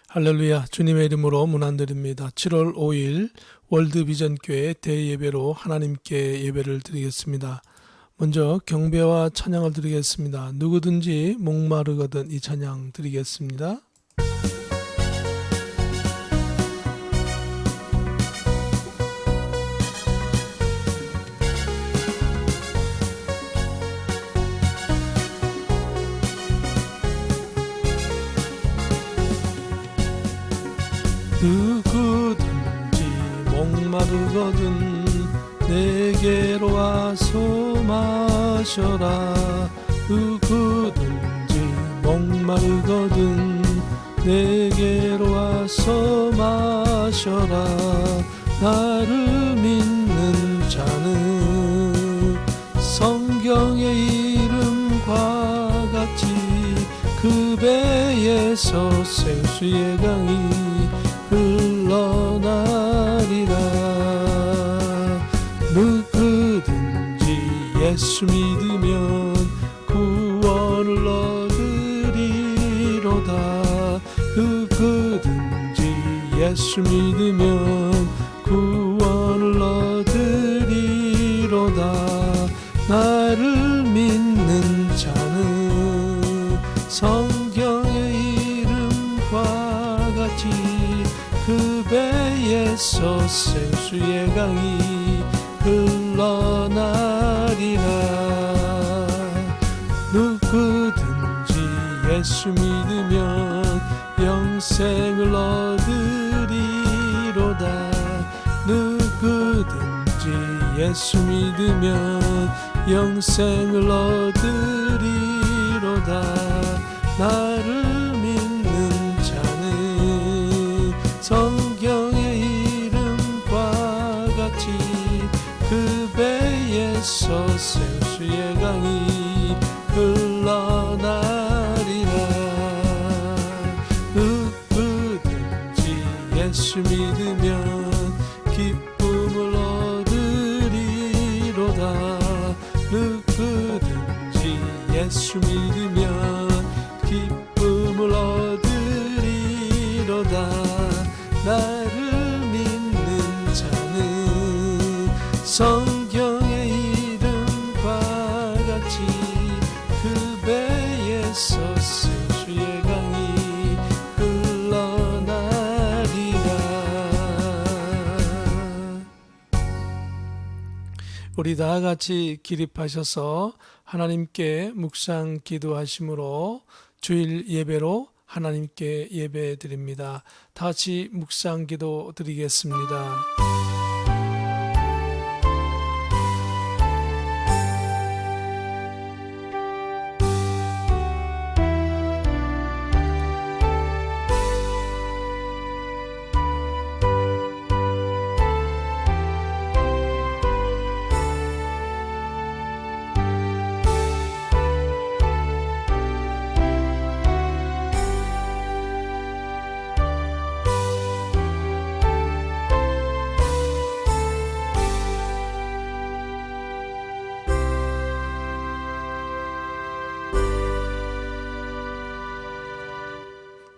할렐루야. 주님의 이름으로 문안드립니다. 7월 5일 월드비전교회 대예배로 하나님께 예배를 드리겠습니다. 먼저 경배와 찬양을 드리겠습니다. 누구든지 목마르거든 이 찬양 드리겠습니다. 누구든지 목마르거든 내게로 와서 마셔라. 누구든지 목마르거든 내게로 와서 마셔라. 나를 믿는 자는 성경의 이름과 같이 그 배에서 생수의 강이 흘러나리라. 누구든지 예수 믿으면 구원을 얻으리로다. 누구든지 예수 믿으면 구원을 얻으리로다. 나를 믿는 자는 성경의 이름과 같이 그 배에서 생수의 강이 흘러나리라. 누구든지 예수 믿으면 영생을 얻으리로다. 누구든지 예수 믿으면 영생을 얻으리로다. 나를 믿는 자는 성경의 이름과 같이 그 배에서 생수의 강이 흘러나리라. 누구든지 예수 믿으면 기쁨을 얻으리로다. 누구든지 예수 믿으면 기쁨을 얻으리로다. 나를 믿는 자는 성경의 이름과 같이 그 배에서 생수의 강이 흘러나리라. 우리 다 같이 기립하셔서 하나님께 묵상 기도하심으로 주일 예배로 하나님께 예배 드립니다. 다 같이 묵상 기도 드리겠습니다.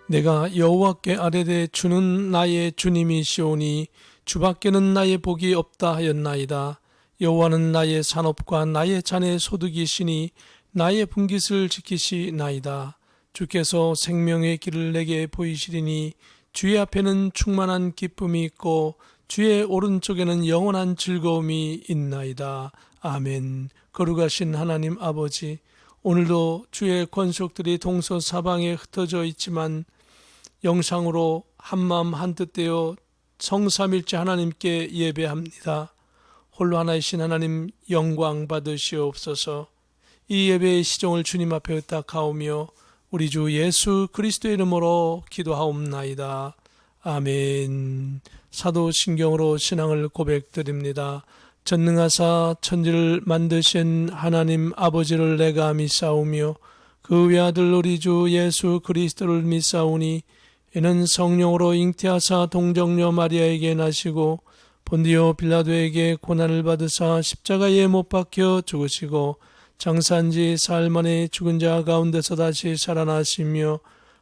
내가 여호와께 아뢰되 주는 나의 주님이시오니 주밖에는 나의 복이 없다 하였나이다. 여호와는 나의 산업과 나의 잔의 소득이시니 나의 분깃을 지키시나이다. 주께서 생명의 길을 내게 보이시리니 주의 앞에는 충만한 기쁨이 있고 주의 오른쪽에는 영원한 즐거움이 있나이다. 아멘. 거룩하신 하나님 아버지, 오늘도 주의 권속들이 동서사방에 흩어져 있지만 영상으로 한마음 한뜻 되어 성삼일체 하나님께 예배합니다. 홀로 하나이신 하나님 영광 받으시옵소서. 이 예배의 시종을 주님 앞에 의탁하오며 우리 주 예수 그리스도의 이름으로 기도하옵나이다. 아멘. 사도신경으로 신앙을 고백드립니다. 전능하사 천지를 만드신 하나님 아버지를 내가 믿사오며 그 외아들 우리 주 예수 그리스도를 믿사오니 이는 성령으로 잉태하사 동정녀 마리아에게 나시고 본디오 빌라도에게 고난을 받으사 십자가에 못 박혀 죽으시고 장사한 지 사흘 만에 죽은 자 가운데서 다시 살아나시며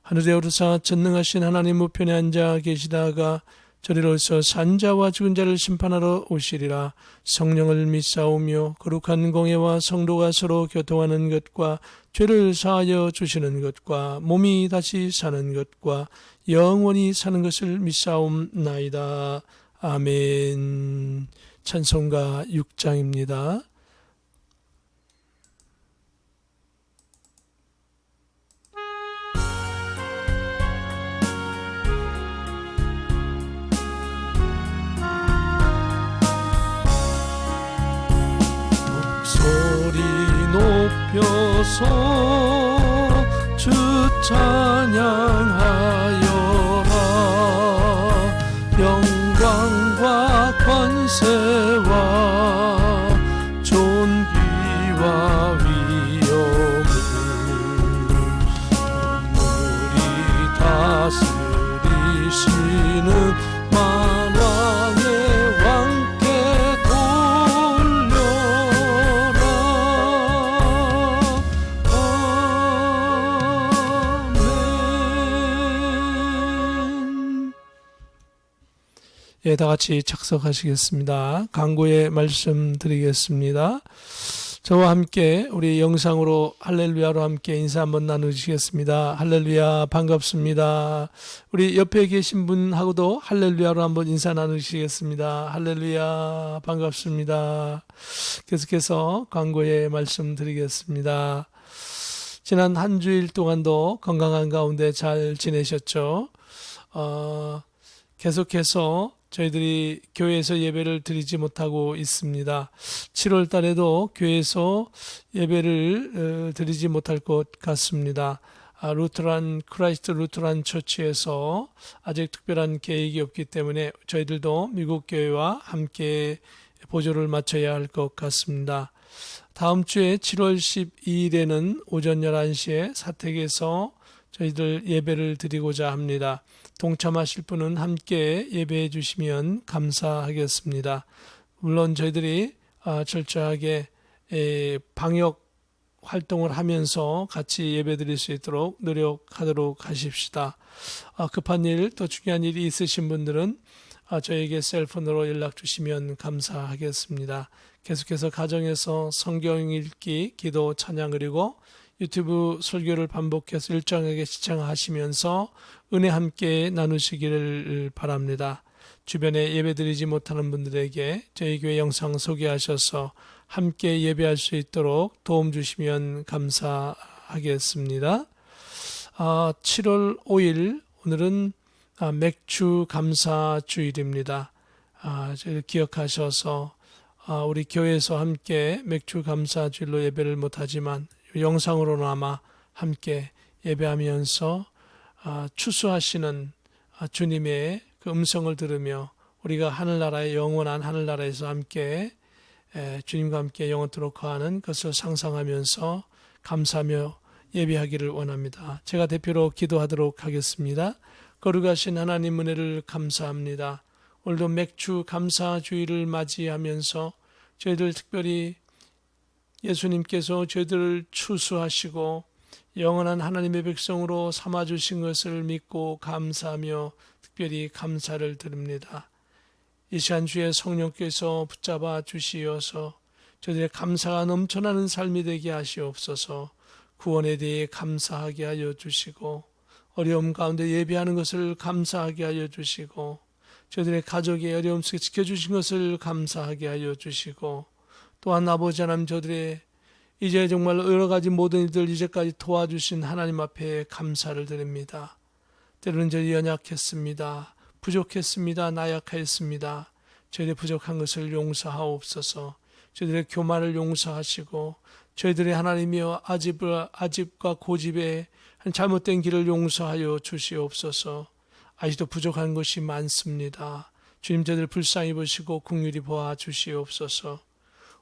하늘에 오르사 전능하신 하나님 우편에 앉아 계시다가 저리로서 산자와 죽은 자를 심판하러 오시리라. 성령을 믿사오며 거룩한 공예와 성도가 서로 교통하는 것과 죄를 사하여 주시는 것과 몸이 다시 사는 것과 영원히 사는 것을 믿사옵나이다. 아멘. 찬송가 6장입니다. 소리 높여서 주 찬양하여라. 영광과 권세와 존귀와 위엄을 우리 다스리시는 만왕의 왕께 돌려라. 아멘. 예, 다 같이 착석하시겠습니다. 강구의 말씀 드리겠습니다. 저와 함께 우리 영상으로 할렐루야로 함께 인사 한번 나누시겠습니다. 할렐루야, 반갑습니다. 우리 옆에 계신 분하고도 할렐루야로 한번 인사 나누시겠습니다. 할렐루야, 반갑습니다. 계속해서 강구의 말씀 드리겠습니다. 지난 한 주일 동안도 건강한 가운데 잘 지내셨죠? 계속해서 저희들이 교회에서 예배를 드리지 못하고 있습니다. 7월 달에도 교회에서 예배를 드리지 못할 것 같습니다. 크라이스트 루트란 처치에서 아직 특별한 계획이 없기 때문에 저희들도 미국 교회와 함께 보조를 맞춰야 할 것 같습니다. 다음 주에 7월 12일에는 오전 11시에 사택에서 저희들 예배를 드리고자 합니다. 동참하실 분은 함께 예배해 주시면 감사하겠습니다. 물론 저희들이 철저하게 방역 활동을 하면서 같이 예배 드릴 수 있도록 노력하도록 하십시다. 급한 일, 또 중요한 일이 있으신 분들은 저에게 셀폰으로 연락 주시면 감사하겠습니다. 계속해서 가정에서 성경 읽기, 기도, 찬양 그리고 유튜브 설교를 반복해서 일정하게 시청하시면서 은혜 함께 나누시기를 바랍니다. 주변에 예배드리지 못하는 분들에게 저희 교회 영상 소개하셔서 함께 예배할 수 있도록 도움 주시면 감사하겠습니다. 7월 5일 오늘은 맥주 감사 주일입니다. 저희를 기억하셔서 우리 교회에서 함께 맥주 감사 주일로 예배를 못하지만 영상으로나마 함께 예배하면서 추수하시는 주님의 그 음성을 들으며 우리가 하늘나라의 영원한 하늘나라에서 함께 주님과 함께 영원토록 거하는 것을 상상하면서 감사하며 예배하기를 원합니다. 제가 대표로 기도하도록 하겠습니다. 거룩하신 하나님 은혜를 감사합니다. 오늘도 맥주 감사 주일을 맞이하면서 저희들 특별히 예수님께서 저희들을 추수하시고 영원한 하나님의 백성으로 삼아주신 것을 믿고 감사하며 특별히 감사를 드립니다. 이 시간 주에 성령께서 붙잡아 주시어서 저희들의 감사가 넘쳐나는 삶이 되게 하시옵소서. 구원에 대해 감사하게 하여 주시고 어려움 가운데 예배하는 것을 감사하게 하여 주시고 저희들의 가족의 어려움 속에 지켜주신 것을 감사하게 하여 주시고 또한 아버지 하나님 저들의 이제 정말 여러 가지 모든 일들 이제까지 도와주신 하나님 앞에 감사를 드립니다. 때로는 저희 연약했습니다. 부족했습니다. 나약하였습니다. 저희들의 부족한 것을 용서하옵소서. 저희들의 교만을 용서하시고 저희들의 하나님이여 아집과 고집에 잘못된 길을 용서하여 주시옵소서. 아직도 부족한 것이 많습니다. 주님 저희들 불쌍히 보시고 긍휼히 보아 주시옵소서.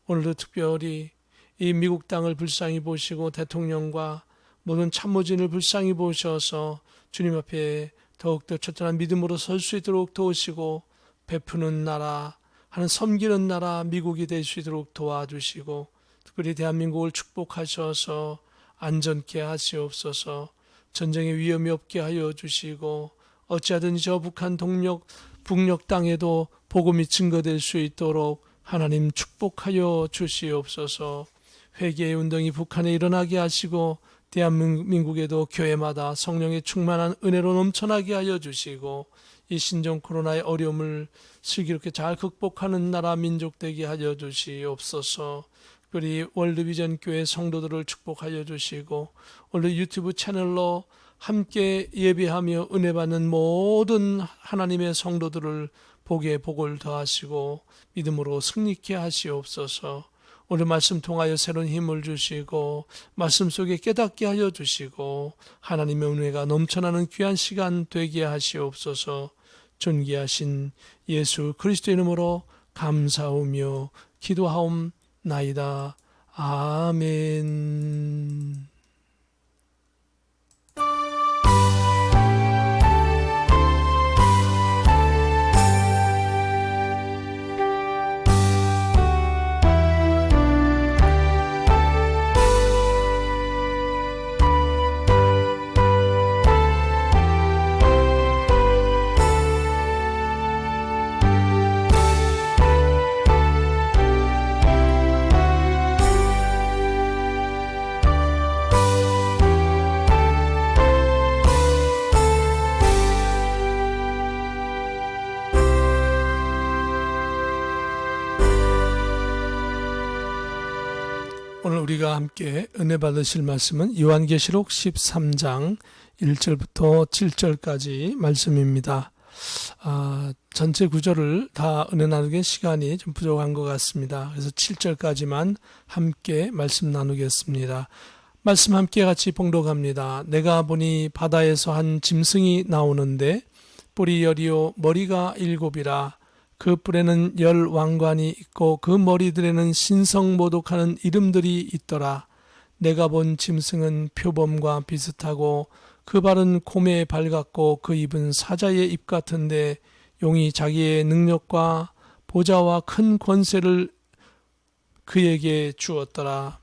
오늘도 특별히 이 미국 땅을 불쌍히 보시고 대통령과 모든 참모진을 불쌍히 보셔서 주님 앞에 더욱더 철저한 믿음으로 설 수 있도록 도우시고 베푸는 나라, 하는 섬기는 나라 미국이 될 수 있도록 도와주시고 특별히 대한민국을 축복하셔서 안전케 하시옵소서. 전쟁의 위험이 없게 하여 주시고 어찌하든지 저 북한 북녘 땅에도 복음이 증거될 수 있도록 하나님 축복하여 주시옵소서. 회개의 운동이 북한에 일어나게 하시고 대한민국에도 교회마다 성령의 충만한 은혜로 넘쳐나게 하여 주시고 이 신종 코로나의 어려움을 슬기롭게 잘 극복하는 나라 민족 되게 하여 주시옵소서. 특별히 월드비전 교회 성도들을 축복하여 주시고 오늘 유튜브 채널로 함께 예배하며 은혜 받는 모든 하나님의 성도들을 복에 복을 더하시고 믿음으로 승리케 하시옵소서. 오늘 말씀 통하여 새로운 힘을 주시고 말씀 속에 깨닫게 하여 주시고 하나님의 은혜가 넘쳐나는 귀한 시간 되게 하시옵소서. 존귀하신 예수 그리스도 이름으로 감사하며 기도하옵나이다. 아멘. 오늘 우리가 함께 은혜 받으실 말씀은 요한계시록 13장 1절부터 7절까지 말씀입니다. 전체 구절을 다 은혜 나누기엔 시간이 좀 부족한 것 같습니다. 그래서 7절까지만 함께 말씀 나누겠습니다. 말씀 함께 같이 봉독합니다. 내가 보니 바다에서 한 짐승이 나오는데 뿔이 10이요 머리가 7이라 그 뿔에는 10 왕관이 있고 그 머리들에는 신성모독하는 이름들이 있더라. 내가 본 짐승은 표범과 비슷하고 그 발은 곰의 발 같고 그 입은 사자의 입 같은데 용이 자기의 능력과 보좌와 큰 권세를 그에게 주었더라.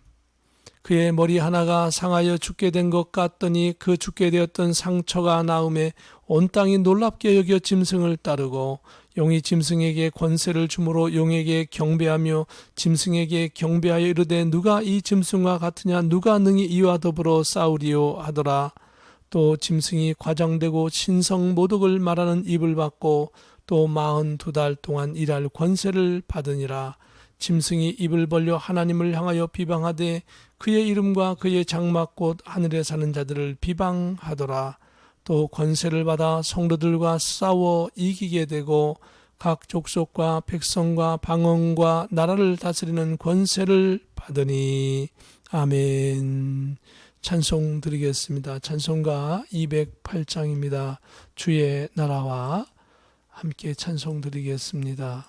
그의 머리 하나가 상하여 죽게 된 것 같더니 그 죽게 되었던 상처가 나음에 온 땅이 놀랍게 여겨 짐승을 따르고 용이 짐승에게 권세를 주므로 용에게 경배하며 짐승에게 경배하여 이르되 누가 이 짐승과 같으냐 누가 능히 이와 더불어 싸우리요 하더라. 또 짐승이 과장되고 신성모독을 말하는 입을 받고 또 42달 동안 일할 권세를 받으니라. 짐승이 입을 벌려 하나님을 향하여 비방하되 그의 이름과 그의 장막 곧 하늘에 사는 자들을 비방하더라. 또 권세를 받아 성도들과 싸워 이기게 되고 각 족속과 백성과 방언과 나라를 다스리는 권세를 받으니. 아멘. 찬송 드리겠습니다. 찬송가 208장입니다. 주의 나라와 함께 찬송 드리겠습니다.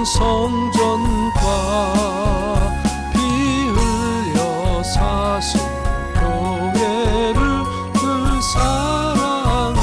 성전과 피 흘려 사신 교회를 늘 사랑합니다.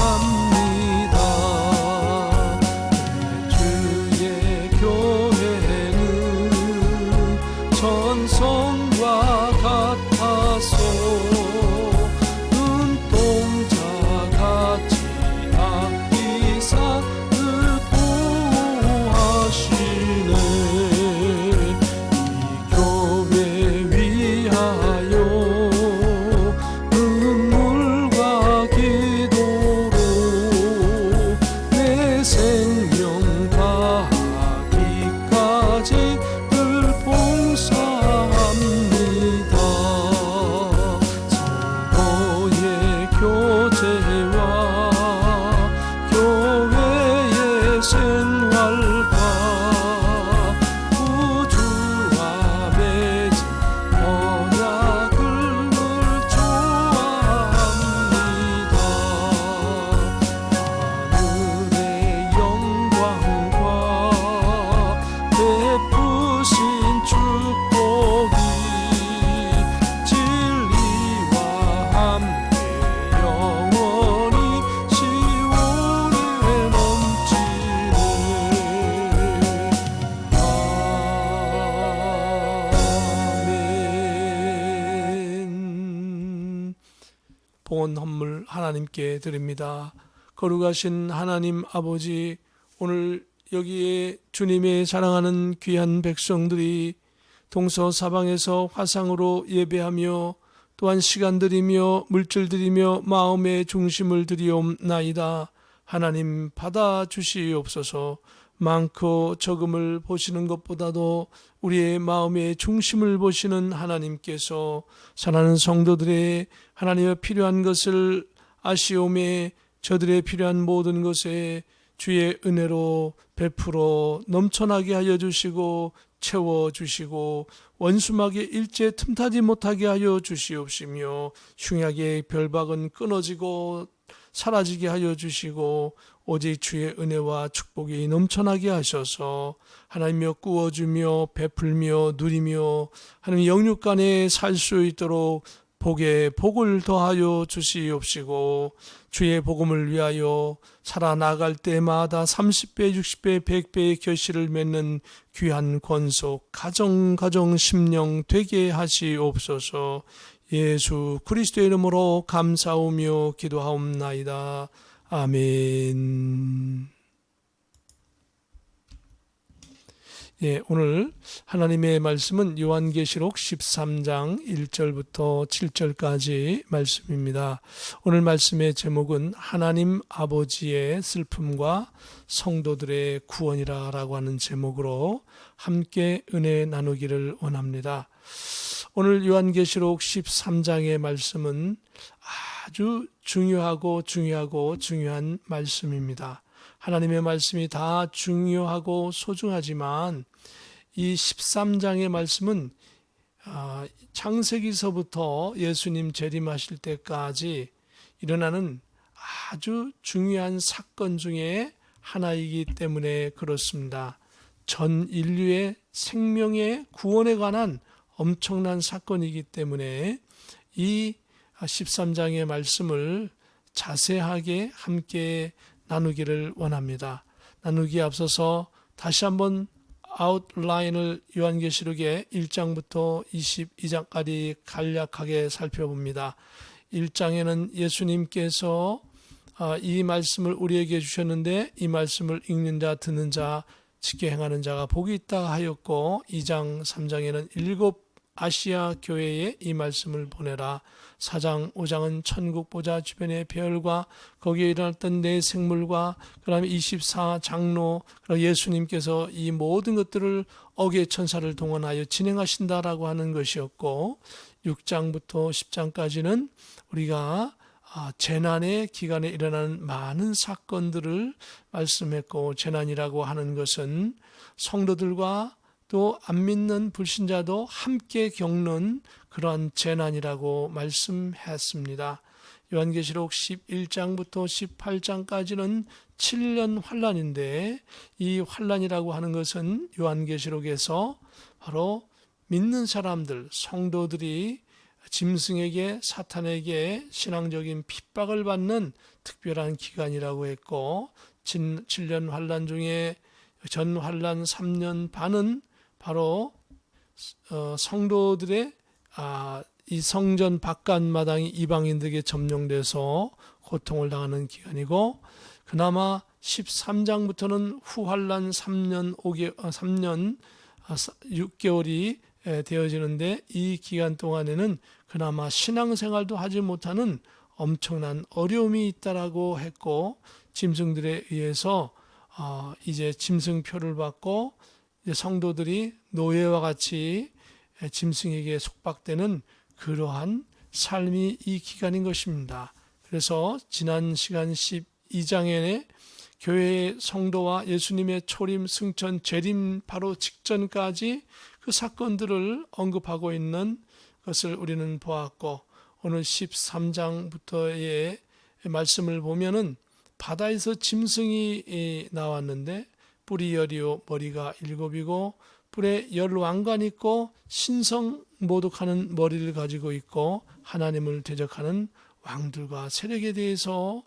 구원 헌물 하나님께 드립니다. 거룩하신 하나님 아버지, 오늘 여기에 주님의 사랑하는 귀한 백성들이 동서사방에서 화상으로 예배하며 또한 시간 들이며 물질 들이며 마음의 중심을 드리옵나이다. 하나님 받아주시옵소서. 많고 적음을 보시는 것보다도 우리의 마음의 중심을 보시는 하나님께서 사랑하는 성도들의 하나님의 필요한 것을 아시오매 저들의 필요한 모든 것에 주의 은혜로 베풀어 넘쳐나게 하여 주시고 채워주시고 원수막에 일제 틈타지 못하게 하여 주시옵시며 흉약의 별박은 끊어지고 사라지게 하여 주시고 오직 주의 은혜와 축복이 넘쳐나게 하셔서 하나님여 꾸어주며 베풀며 누리며 하나님 영육 간에 살 수 있도록 복에 복을 더하여 주시옵시고 주의 복음을 위하여 살아나갈 때마다 30배, 60배, 100배의 결실을 맺는 귀한 권속 가정 심령 되게 하시옵소서. 예수 그리스도의 이름으로 감사하며 기도하옵나이다. 아멘. 오늘 하나님의 말씀은 요한계시록 13장 1절부터 7절까지 말씀입니다. 오늘 말씀의 제목은 하나님 아버지의 슬픔과 성도들의 구원이라고 하는 제목으로 함께 은혜 나누기를 원합니다. 오늘 요한계시록 13장의 말씀은 아주 중요한 말씀입니다. 하나님의 말씀이 다 중요하고 소중하지만 이 13장의 말씀은 창세기서부터 예수님 재림하실 때까지 일어나는 아주 중요한 사건 중에 하나이기 때문에 그렇습니다. 전 인류의 생명의 구원에 관한 엄청난 사건이기 때문에 이 13장의 말씀을 자세하게 함께 나누기를 원합니다. 나누기에 앞서서 다시 한번 아웃라인을 요한계시록의 1장부터 22장까지 간략하게 살펴봅니다. 1장에는 예수님께서 이 말씀을 우리에게 주셨는데 이 말씀을 읽는 자, 듣는 자, 지켜 행하는 자가 복이 있다 하였고 2장, 3장에는 7 아시아 교회에 이 말씀을 보내라. 4장, 5장은 천국 보좌 주변의 별과 거기에 일어났던 네 생물과 그 다음에 24장로 예수님께서 이 모든 것들을 어계 천사를 동원하여 진행하신다라고 하는 것이었고 6장부터 10장까지는 우리가 재난의 기간에 일어나는 많은 사건들을 말씀했고 재난이라고 하는 것은 성도들과 또 안 믿는 불신자도 함께 겪는 그러한 재난이라고 말씀했습니다. 요한계시록 11장부터 18장까지는 7년 환란인데 이 환란이라고 하는 것은 요한계시록에서 바로 믿는 사람들, 성도들이 짐승에게 사탄에게 신앙적인 핍박을 받는 특별한 기간이라고 했고 7년 환란 중에 전 환란 3년 반은 바로 성도들의 이 성전 바깥마당이 이방인들에게 점령돼서 고통을 당하는 기간이고 그나마 13장부터는 후환란 3년 6개월이 되어지는데 이 기간 동안에는 그나마 신앙생활도 하지 못하는 엄청난 어려움이 있다라고 했고 짐승들에 의해서 이제 짐승표를 받고 이제 성도들이 노예와 같이 짐승에게 속박되는 그러한 삶이 이 기간인 것입니다. 그래서 지난 시간 12장에 교회의 성도와 예수님의 초림, 승천, 재림 바로 직전까지 그 사건들을 언급하고 있는 것을 우리는 보았고 오늘 13장부터의 말씀을 보면은 바다에서 짐승이 나왔는데 뿔이 10이요 머리가 7이고 뿔에 10왕관 있고 신성 모독하는 머리를 가지고 있고 하나님을 대적하는 왕들과 세력에 대해서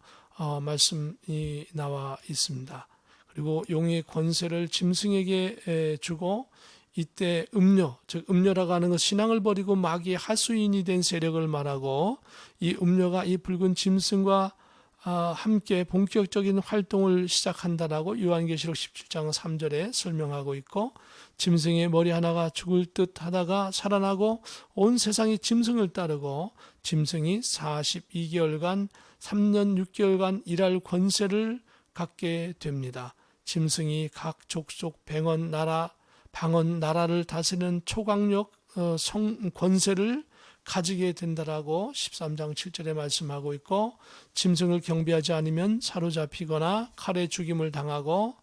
말씀이 나와 있습니다. 그리고 용의 권세를 짐승에게 주고 이때 음료, 즉 음료라고 하는 것, 신앙을 버리고 마귀의 하수인이 된 세력을 말하고, 이 음료가 이 붉은 짐승과 함께 본격적인 활동을 시작한다라고 요한계시록 17장 3절에 설명하고 있고, 짐승의 머리 하나가 죽을 듯 하다가 살아나고 온 세상이 짐승을 따르고, 짐승이 42개월간 3년 6개월간 일할 권세를 갖게 됩니다. 짐승이 각 족속 방언 나라를 다스리는 초강력 권세를 가지게 된다라고 13장 7절에 말씀하고 있고, 짐승을 경배하지 않으면 사로잡히거나 칼에 죽임을 당하고,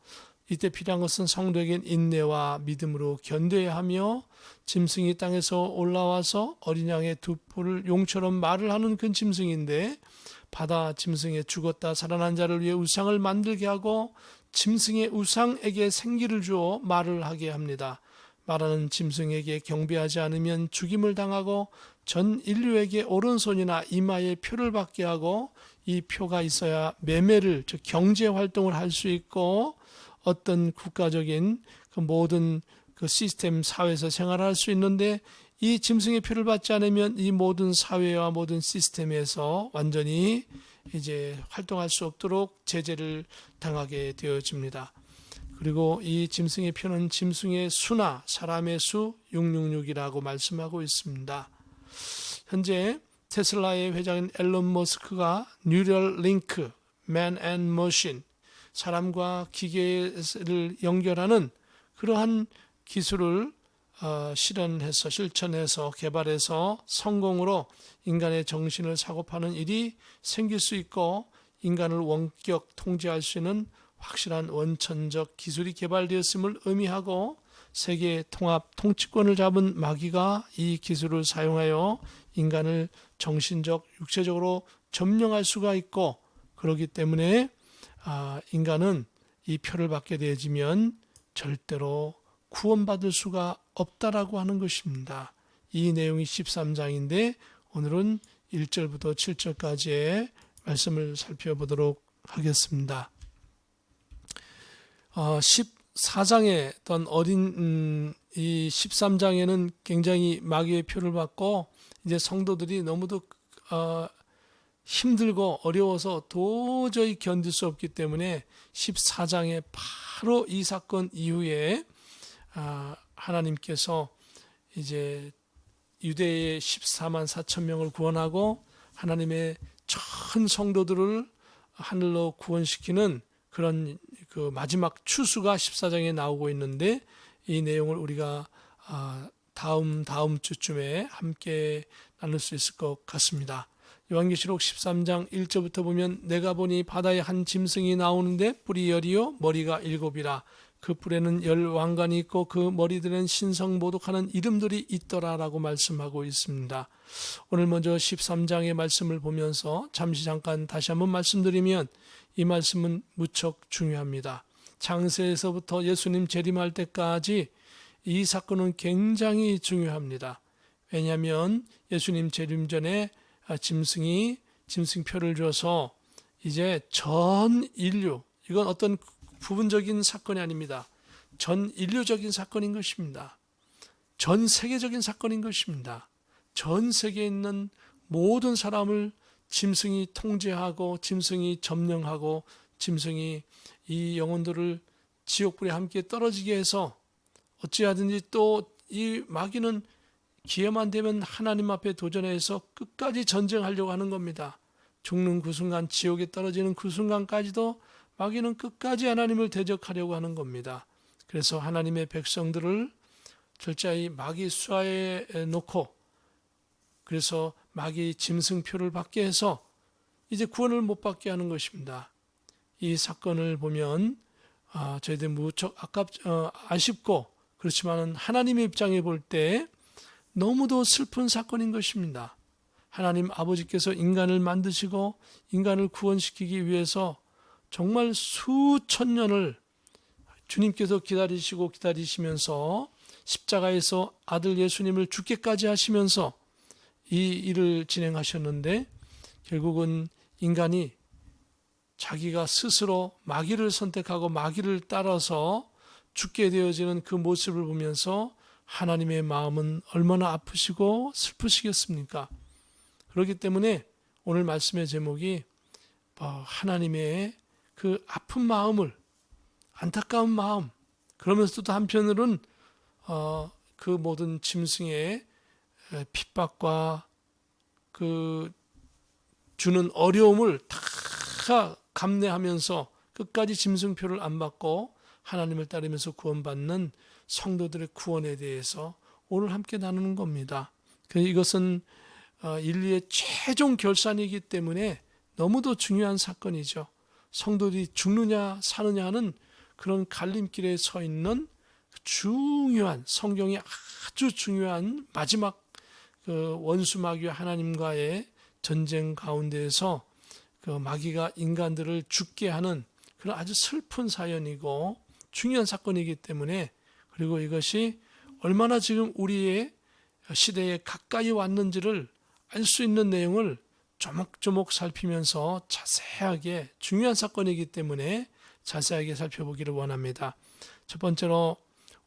이때 필요한 것은 성도에겐 인내와 믿음으로 견뎌야 하며, 짐승이 땅에서 올라와서 어린 양의 두 뿔을 용처럼 말을 하는 그 짐승인데, 바다 짐승의 죽었다 살아난 자를 위해 우상을 만들게 하고 짐승의 우상에게 생기를 주어 말을 하게 합니다. 말하는 짐승에게 경배하지 않으면 죽임을 당하고 전 인류에게 오른손이나 이마에 표를 받게 하고, 이 표가 있어야 매매를, 즉 경제 활동을 할 수 있고 어떤 국가적인 그 모든 그 시스템 사회에서 생활할 수 있는데, 이 짐승의 표를 받지 않으면 이 모든 사회와 모든 시스템에서 완전히 이제 활동할 수 없도록 제재를 당하게 되어집니다. 그리고 이 짐승의 표는 짐승의 수나 사람의 수 666이라고 말씀하고 있습니다. 현재 테슬라의 회장인 앨런 머스크가 뉴럴 링크, Man and Machine, 사람과 기계를 연결하는 그러한 기술을 실천해서 개발해서 성공으로 인간의 정신을 사고파는 일이 생길 수 있고, 인간을 원격 통제할 수 있는 확실한 원천적 기술이 개발되었음을 의미하고, 세계 통합 통치권을 잡은 마귀가 이 기술을 사용하여 인간을 정신적, 육체적으로 점령할 수가 있고, 그렇기 때문에 인간은 이 표를 받게 되어지면 절대로 구원받을 수가 없다라고 하는 것입니다. 이 내용이 13장인데 오늘은 1절부터 7절까지의 말씀을 살펴보도록 하겠습니다. 14장에 어떤 이 13장에는 굉장히 마귀의 표를 받고 이제 성도들이 너무도 힘들고 어려워서 도저히 견딜 수 없기 때문에 14장에 바로 이 사건 이후에 하나님께서 이제 유대의 14만 4천 명을 구원하고 하나님의 전 성도들을 하늘로 구원시키는 그런 그 마지막 추수가 14장에 나오고 있는데, 이 내용을 우리가 다음 주쯤에 함께 나눌 수 있을 것 같습니다. 요한계시록 13장 1절부터 보면, 내가 보니 바다에 한 짐승이 나오는데 뿔이 10이요 머리가 7이라. 그 뿔에는 10 왕관이 있고 그 머리들은 신성모독하는 이름들이 있더라라고 말씀하고 있습니다. 오늘 먼저 13장의 말씀을 보면서 잠깐 다시 한번 말씀드리면, 이 말씀은 무척 중요합니다. 창세에서부터 예수님 재림할 때까지 이 사건은 굉장히 중요합니다. 왜냐하면 예수님 재림 전에 짐승이 짐승표를 줘서 이제 전 인류, 이건 어떤 부분적인 사건이 아닙니다. 전 인류적인 사건인 것입니다. 전 세계적인 사건인 것입니다. 전 세계에 있는 모든 사람을 짐승이 통제하고 짐승이 점령하고 짐승이 이 영혼들을 지옥불에 함께 떨어지게 해서 어찌하든지 또 이 마귀는 기회만 되면 하나님 앞에 도전해서 끝까지 전쟁하려고 하는 겁니다. 죽는 그 순간, 지옥에 떨어지는 그 순간까지도 마귀는 끝까지 하나님을 대적하려고 하는 겁니다. 그래서 하나님의 백성들을 철저히 마귀 수하에 놓고, 그래서 마귀 짐승표를 받게 해서 이제 구원을 못 받게 하는 것입니다. 이 사건을 보면 저희들 무척 아쉽고, 그렇지만 하나님의 입장에 볼 때 너무도 슬픈 사건인 것입니다. 하나님 아버지께서 인간을 만드시고 인간을 구원시키기 위해서 정말 수천 년을 주님께서 기다리시면서 십자가에서 아들 예수님을 죽게까지 하시면서 이 일을 진행하셨는데, 결국은 인간이 자기가 스스로 마귀를 선택하고 마귀를 따라서 죽게 되어지는 그 모습을 보면서 하나님의 마음은 얼마나 아프시고 슬프시겠습니까? 그렇기 때문에 오늘 말씀의 제목이 하나님의 그 아픈 마음을, 안타까운 마음, 그러면서도 한편으로는 그 모든 짐승의 핍박과 그 주는 어려움을 다 감내하면서 끝까지 짐승표를 안 받고 하나님을 따르면서 구원받는 성도들의 구원에 대해서 오늘 함께 나누는 겁니다. 이것은 인류의 최종 결산이기 때문에 너무도 중요한 사건이죠. 성도들이 죽느냐 사느냐 하는 그런 갈림길에 서 있는 중요한, 성경이 아주 중요한 마지막 그 원수 마귀와 하나님과의 전쟁 가운데에서 그 마귀가 인간들을 죽게 하는 그런 아주 슬픈 사연이고 중요한 사건이기 때문에, 그리고 이것이 얼마나 지금 우리의 시대에 가까이 왔는지를 알 수 있는 내용을 조목조목 살피면서 자세하게, 중요한 사건이기 때문에 자세하게 살펴보기를 원합니다. 첫 번째로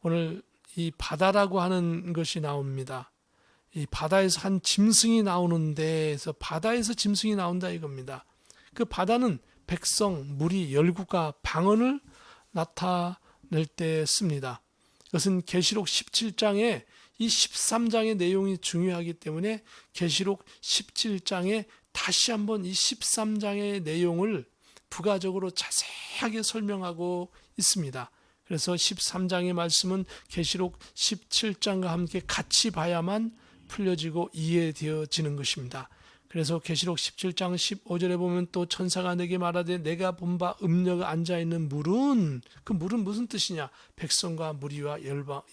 오늘 이 바다라고 하는 것이 나옵니다. 이 바다에서 한 짐승이 나오는데, 바다에서 짐승이 나온다 이겁니다. 그 바다는 백성, 무리, 열국과 방언을 나타낼 때 씁니다. 이것은 계시록 17장에 이 13장의 내용이 중요하기 때문에 계시록 17장에 다시 한번 이 13장의 내용을 부가적으로 자세하게 설명하고 있습니다. 그래서 13장의 말씀은 계시록 17장과 함께 같이 봐야만 풀려지고 이해되어지는 것입니다. 그래서 계시록 17장 15절에 보면 또 천사가 내게 말하되 내가 본 바 음녀가 앉아있는 물은, 그 물은 무슨 뜻이냐? 백성과 무리와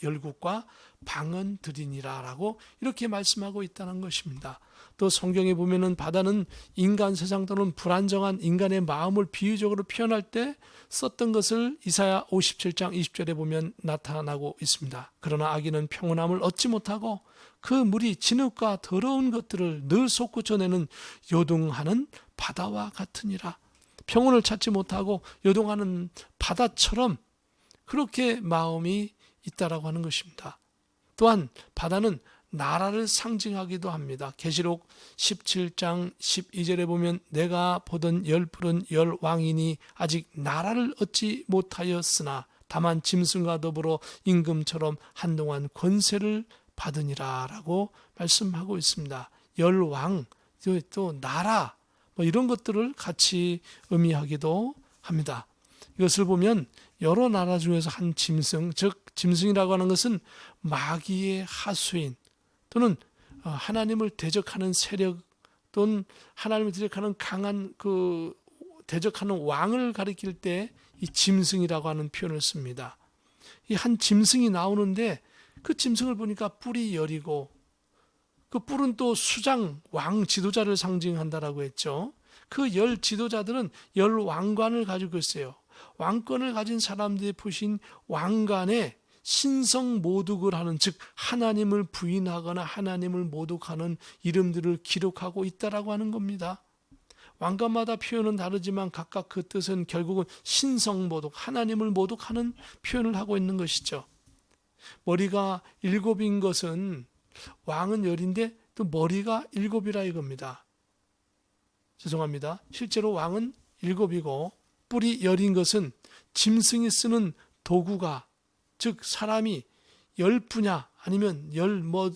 열국과 방언들이니라 라고 이렇게 말씀하고 있다는 것입니다. 또 성경에 보면은 바다는 인간 세상 또는 불안정한 인간의 마음을 비유적으로 표현할 때 썼던 것을 이사야 57장 20절에 보면 나타나고 있습니다. 그러나 아기는 평온함을 얻지 못하고 그 물이 진흙과 더러운 것들을 늘 솟구쳐내는 요동하는 바다와 같으니라. 평온을 찾지 못하고 요동하는 바다처럼 그렇게 마음이 있다라고 하는 것입니다. 또한 바다는 나라를 상징하기도 합니다. 계시록 17장 12절에 보면 내가 보던 푸른 왕이니 아직 나라를 얻지 못하였으나 다만 짐승과 더불어 임금처럼 한동안 권세를 받으니라 라고 말씀하고 있습니다. 왕, 또 나라, 이런 것들을 같이 의미하기도 합니다. 이것을 보면 여러 나라 중에서 한 짐승, 즉 짐승이라고 하는 것은 마귀의 하수인 또는 하나님을 대적하는 세력 또는 하나님을 대적하는 강한 대적하는 왕을 가리킬 때 이 짐승이라고 하는 표현을 씁니다. 이 한 짐승이 나오는데 그 짐승을 보니까 뿔이 여리고 그 뿔은 또 수장, 왕 지도자를 상징한다라고 했죠. 그 지도자들은 왕관을 가지고 있어요. 왕권을 가진 사람들이 푸신 왕관에 신성 모독을 하는, 즉 하나님을 부인하거나 하나님을 모독하는 이름들을 기록하고 있다라고 하는 겁니다. 왕관마다 표현은 다르지만 각각 그 뜻은 결국은 신성 모독, 하나님을 모독하는 표현을 하고 있는 것이죠. 머리가 7인 것은 왕은 10인데 또 머리가 7이라 이겁니다. 죄송합니다. 실제로 왕은 7이고 뿔이 10인 것은 짐승이 쓰는 도구가, 즉 사람이 10분야 아니면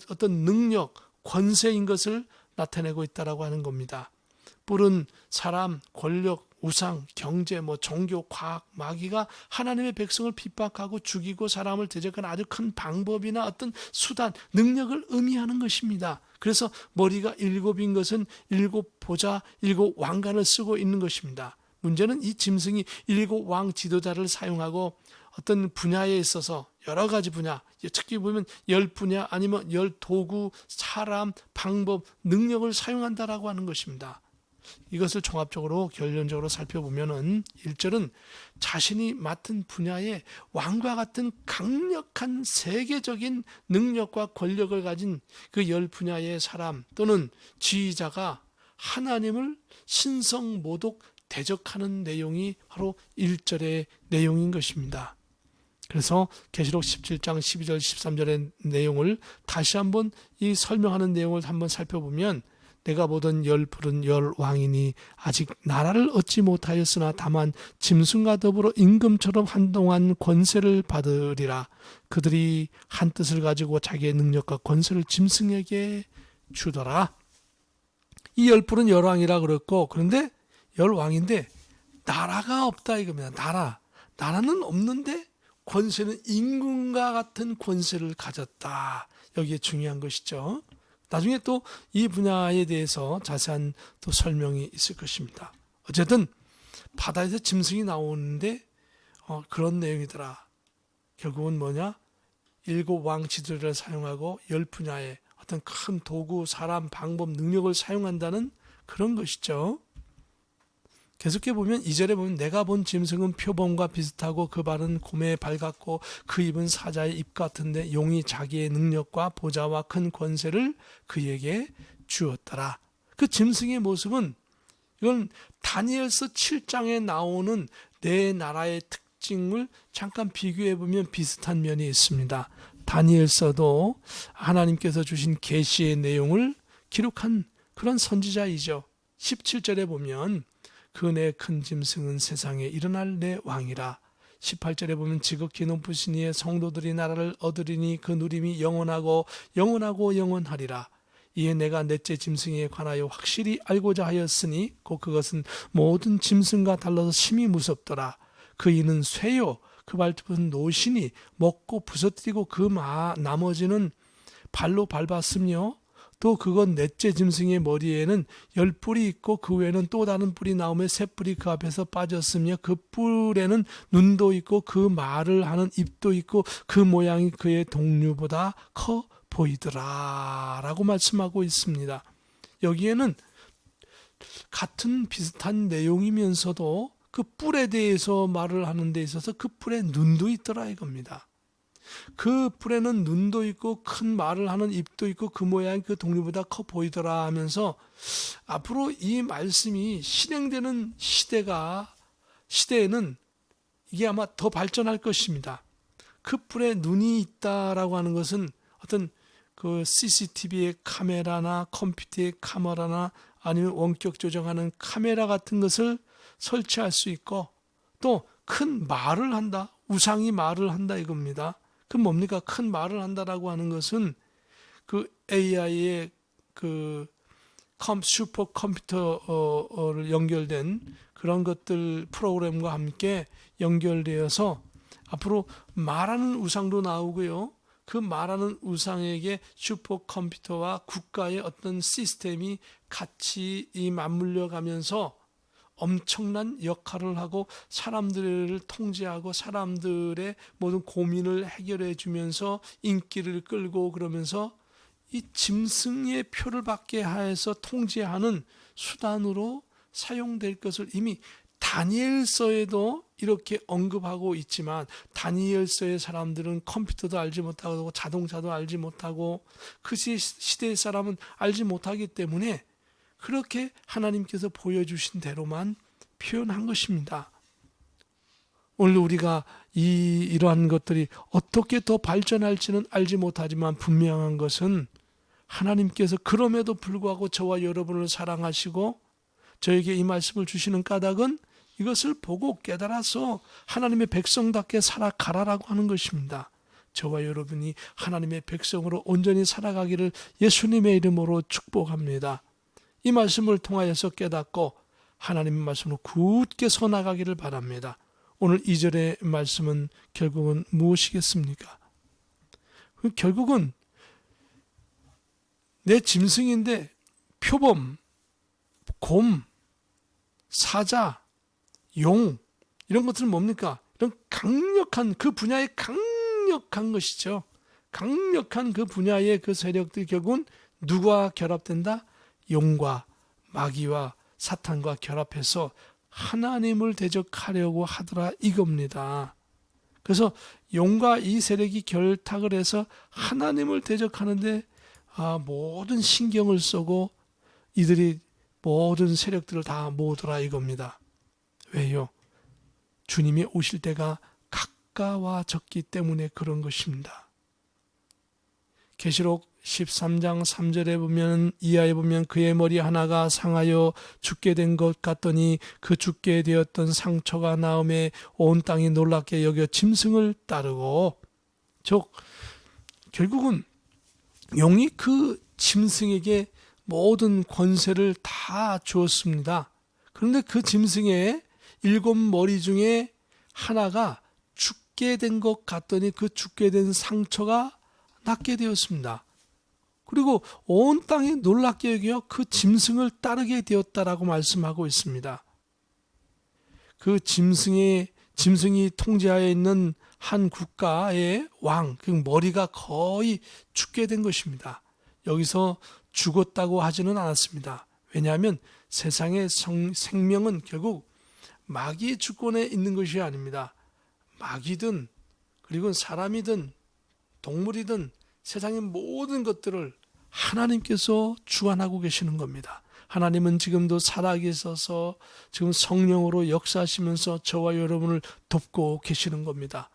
어떤 능력, 권세인 것을 나타내고 있다라고 하는 겁니다. 뿔은 사람, 권력, 우상, 경제, 종교, 과학, 마귀가 하나님의 백성을 핍박하고 죽이고 사람을 대적하는 아주 큰 방법이나 어떤 수단, 능력을 의미하는 것입니다. 그래서 머리가 7인 것은 7보좌, 7왕관을 쓰고 있는 것입니다. 문제는 이 짐승이 7왕 지도자를 사용하고 어떤 분야에 있어서 여러 가지 분야, 특히 보면 10분야 아니면 10도구, 사람, 방법, 능력을 사용한다라고 하는 것입니다. 이것을 종합적으로 결론적으로 살펴보면은 1절은 자신이 맡은 분야에 왕과 같은 강력한 세계적인 능력과 권력을 가진 그 10분야의 사람 또는 지휘자가 하나님을 신성 모독 대적하는 내용이 바로 1절의 내용인 것입니다. 그래서 계시록 17장 12절 13절의 내용을 다시 한번 이 설명하는 내용을 한번 살펴보면 내가 보던 열 푸른 열 왕이니 아직 나라를 얻지 못하였으나 다만 짐승과 더불어 임금처럼 한동안 권세를 받으리라. 그들이 한 뜻을 가지고 자기의 능력과 권세를 짐승에게 주더라. 이 열 푸른 열 왕이라 그랬고, 그런데 열 왕인데 나라가 없다 이겁니다. 나라는 없는데 권세는 임금과 같은 권세를 가졌다. 여기에 중요한 것이죠. 나중에 또 이 분야에 대해서 자세한 또 설명이 있을 것입니다. 어쨌든 바다에서 짐승이 나오는데 그런 내용이더라. 결국은 뭐냐? 7왕 지도자를 사용하고 10분야의 어떤 큰 도구, 사람, 방법, 능력을 사용한다는 그런 것이죠. 계속해 보면 2절에 보면 내가 본 짐승은 표범과 비슷하고 그 발은 곰의 발 같고 그 입은 사자의 입 같은데 용이 자기의 능력과 보좌와 큰 권세를 그에게 주었더라. 그 짐승의 모습은 이건 다니엘서 7장에 나오는 네 나라의 특징을 잠깐 비교해 보면 비슷한 면이 있습니다. 다니엘서도 하나님께서 주신 계시의 내용을 기록한 그런 선지자이죠. 17절에 보면 그 내 큰 짐승은 세상에 일어날 내 왕이라. 18절에 보면 지극히 높으신 이의 성도들이 나라를 얻으리니 그 누림이 영원하고 영원하리라. 이에 내가 넷째 짐승에 관하여 확실히 알고자 하였으니 곧 그것은 모든 짐승과 달라서 심히 무섭더라. 그 이는 쇠요 그 발톱은 노신이 먹고 부서뜨리고 그 나머지는 발로 밟았으며 또 그건 넷째 짐승의 머리에는 10뿔이 있고 그 외에는 또 다른 뿔이 나오며 새 뿔이 그 앞에서 빠졌으며 그 뿔에는 눈도 있고 그 말을 하는 입도 있고 그 모양이 그의 동류보다 커 보이더라 라고 말씀하고 있습니다. 여기에는 같은 비슷한 내용이면서도 그 뿔에 대해서 말을 하는 데 있어서 그 뿔에 눈도 있더라 이겁니다. 그 뿔에는 눈도 있고 큰 말을 하는 입도 있고 그 모양이 그 동류보다 커 보이더라 하면서 앞으로 이 말씀이 실행되는 시대에는 이게 아마 더 발전할 것입니다. 그 뿔에 눈이 있다라고 하는 것은 어떤 그 CCTV의 카메라나 컴퓨터의 카메라나 아니면 원격 조정하는 카메라 같은 것을 설치할 수 있고 또 큰 말을 한다. 우상이 말을 한다 이겁니다. 그 뭡니까? 큰 말을 한다라고 하는 것은 그 AI의 그 슈퍼 컴퓨터를 연결된 그런 것들 프로그램과 함께 연결되어서 앞으로 말하는 우상도 나오고요. 그 말하는 우상에게 슈퍼컴퓨터와 국가의 어떤 시스템이 같이 맞물려 가면서 엄청난 역할을 하고 사람들을 통제하고 사람들의 모든 고민을 해결해 주면서 인기를 끌고 그러면서 이 짐승의 표를 받게 하여서 통제하는 수단으로 사용될 것을 이미 다니엘서에도 이렇게 언급하고 있지만 다니엘서의 사람들은 컴퓨터도 알지 못하고 자동차도 알지 못하고 그 시대의 사람은 알지 못하기 때문에 그렇게 하나님께서 보여주신 대로만 표현한 것입니다. 오늘 우리가 이러한 것들이 어떻게 더 발전할지는 알지 못하지만 분명한 것은 하나님께서 그럼에도 불구하고 저와 여러분을 사랑하시고 저에게 이 말씀을 주시는 까닭은 이것을 보고 깨달아서 하나님의 백성답게 살아가라라고 하는 것입니다. 저와 여러분이 하나님의 백성으로 온전히 살아가기를 예수님의 이름으로 축복합니다. 이 말씀을 통하여서 깨닫고 하나님의 말씀으로 굳게 서 나가기를 바랍니다. 오늘 2절의 말씀은 결국은 무엇이겠습니까? 결국은 내 짐승인데 표범, 곰, 사자, 용 이런 것들은 뭡니까? 이런 강력한 그 분야의 강력한 것이죠. 강력한 그 분야의 그 세력들이 결국은 누구와 결합된다? 용과 마귀와 사탄과 결합해서 하나님을 대적하려고 하더라 이겁니다. 그래서 용과 이 세력이 결탁을 해서 하나님을 대적하는데 모든 신경을 쓰고 이들이 모든 세력들을 다 모으더라 이겁니다. 왜요? 주님이 오실 때가 가까워졌기 때문에 그런 것입니다. 계시록 13장 3절에 보면 이하에 보면 그의 머리 하나가 상하여 죽게 된 것 같더니 그 죽게 되었던 상처가 나음에 온 땅이 놀랍게 여겨 짐승을 따르고, 즉 결국은 용이 그 짐승에게 모든 권세를 다 주었습니다. 그런데 그 짐승의 7머리 중에 하나가 죽게 된 것 같더니 그 죽게 된 상처가 낫게 되었습니다. 그리고 온 땅이 놀랍게 여겨 그 짐승을 따르게 되었다라고 말씀하고 있습니다. 그 짐승이 통제하에 있는 한 국가의 왕, 그 머리가 거의 죽게 된 것입니다. 여기서 죽었다고 하지는 않았습니다. 왜냐하면 세상의 생명은 결국 마귀의 주권에 있는 것이 아닙니다. 마귀든 그리고 사람이든 동물이든 세상의 모든 것들을 하나님께서 주관하고 계시는 겁니다. 하나님은 지금도 살아계셔서 지금 성령으로 역사하시면서 저와 여러분을 돕고 계시는 겁니다.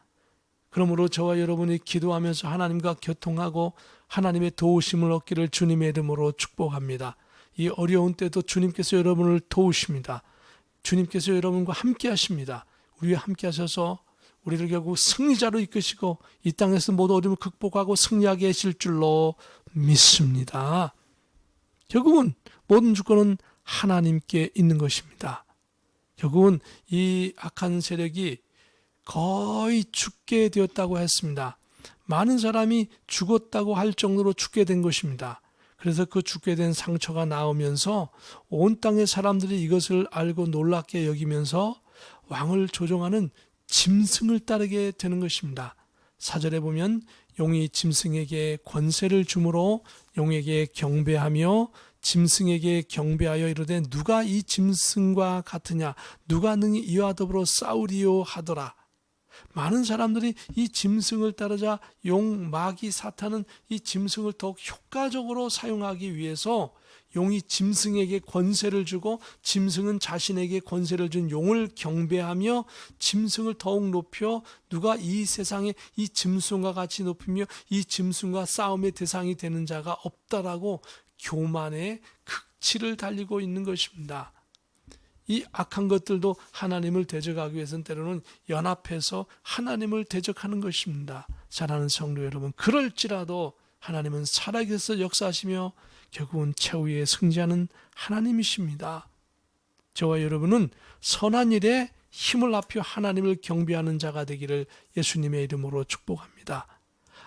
그러므로 저와 여러분이 기도하면서 하나님과 교통하고 하나님의 도우심을 얻기를 주님의 이름으로 축복합니다. 이 어려운 때도 주님께서 여러분을 도우십니다. 주님께서 여러분과 함께 하십니다. 우리와 함께 하셔서 우리를 결국 승리자로 이끄시고 이 땅에서 모든 어려움을 극복하고 승리하게 하실 줄로 믿습니다. 결국은 모든 주권은 하나님께 있는 것입니다. 결국은 이 악한 세력이 거의 죽게 되었다고 했습니다. 많은 사람이 죽었다고 할 정도로 죽게 된 것입니다. 그래서 그 죽게 된 상처가 나오면서 온 땅의 사람들이 이것을 알고 놀랍게 여기면서 왕을 조종하는 짐승을 따르게 되는 것입니다. 4절에 보면 용이 짐승에게 권세를 주므로 용에게 경배하며 짐승에게 경배하여 이르되 누가 이 짐승과 같으냐, 누가 능히 이와 더불어 싸우리요 하더라. 많은 사람들이 이 짐승을 따르자 용, 마귀, 사탄은 이 짐승을 더욱 효과적으로 사용하기 위해서 용이 짐승에게 권세를 주고 짐승은 자신에게 권세를 준 용을 경배하며 짐승을 더욱 높여 누가 이 세상에 이 짐승과 같이 높이며 이 짐승과 싸움의 대상이 되는 자가 없다라고 교만의 극치를 달리고 있는 것입니다. 이 악한 것들도 하나님을 대적하기 위해서는 때로는 연합해서 하나님을 대적하는 것입니다. 사랑하는 성도 여러분, 그럴지라도 하나님은 살아계셔서 역사하시며 결국은 최후에 승리하는 하나님이십니다. 저와 여러분은 선한 일에 힘을 합혀 하나님을 경배하는 자가 되기를 예수님의 이름으로 축복합니다.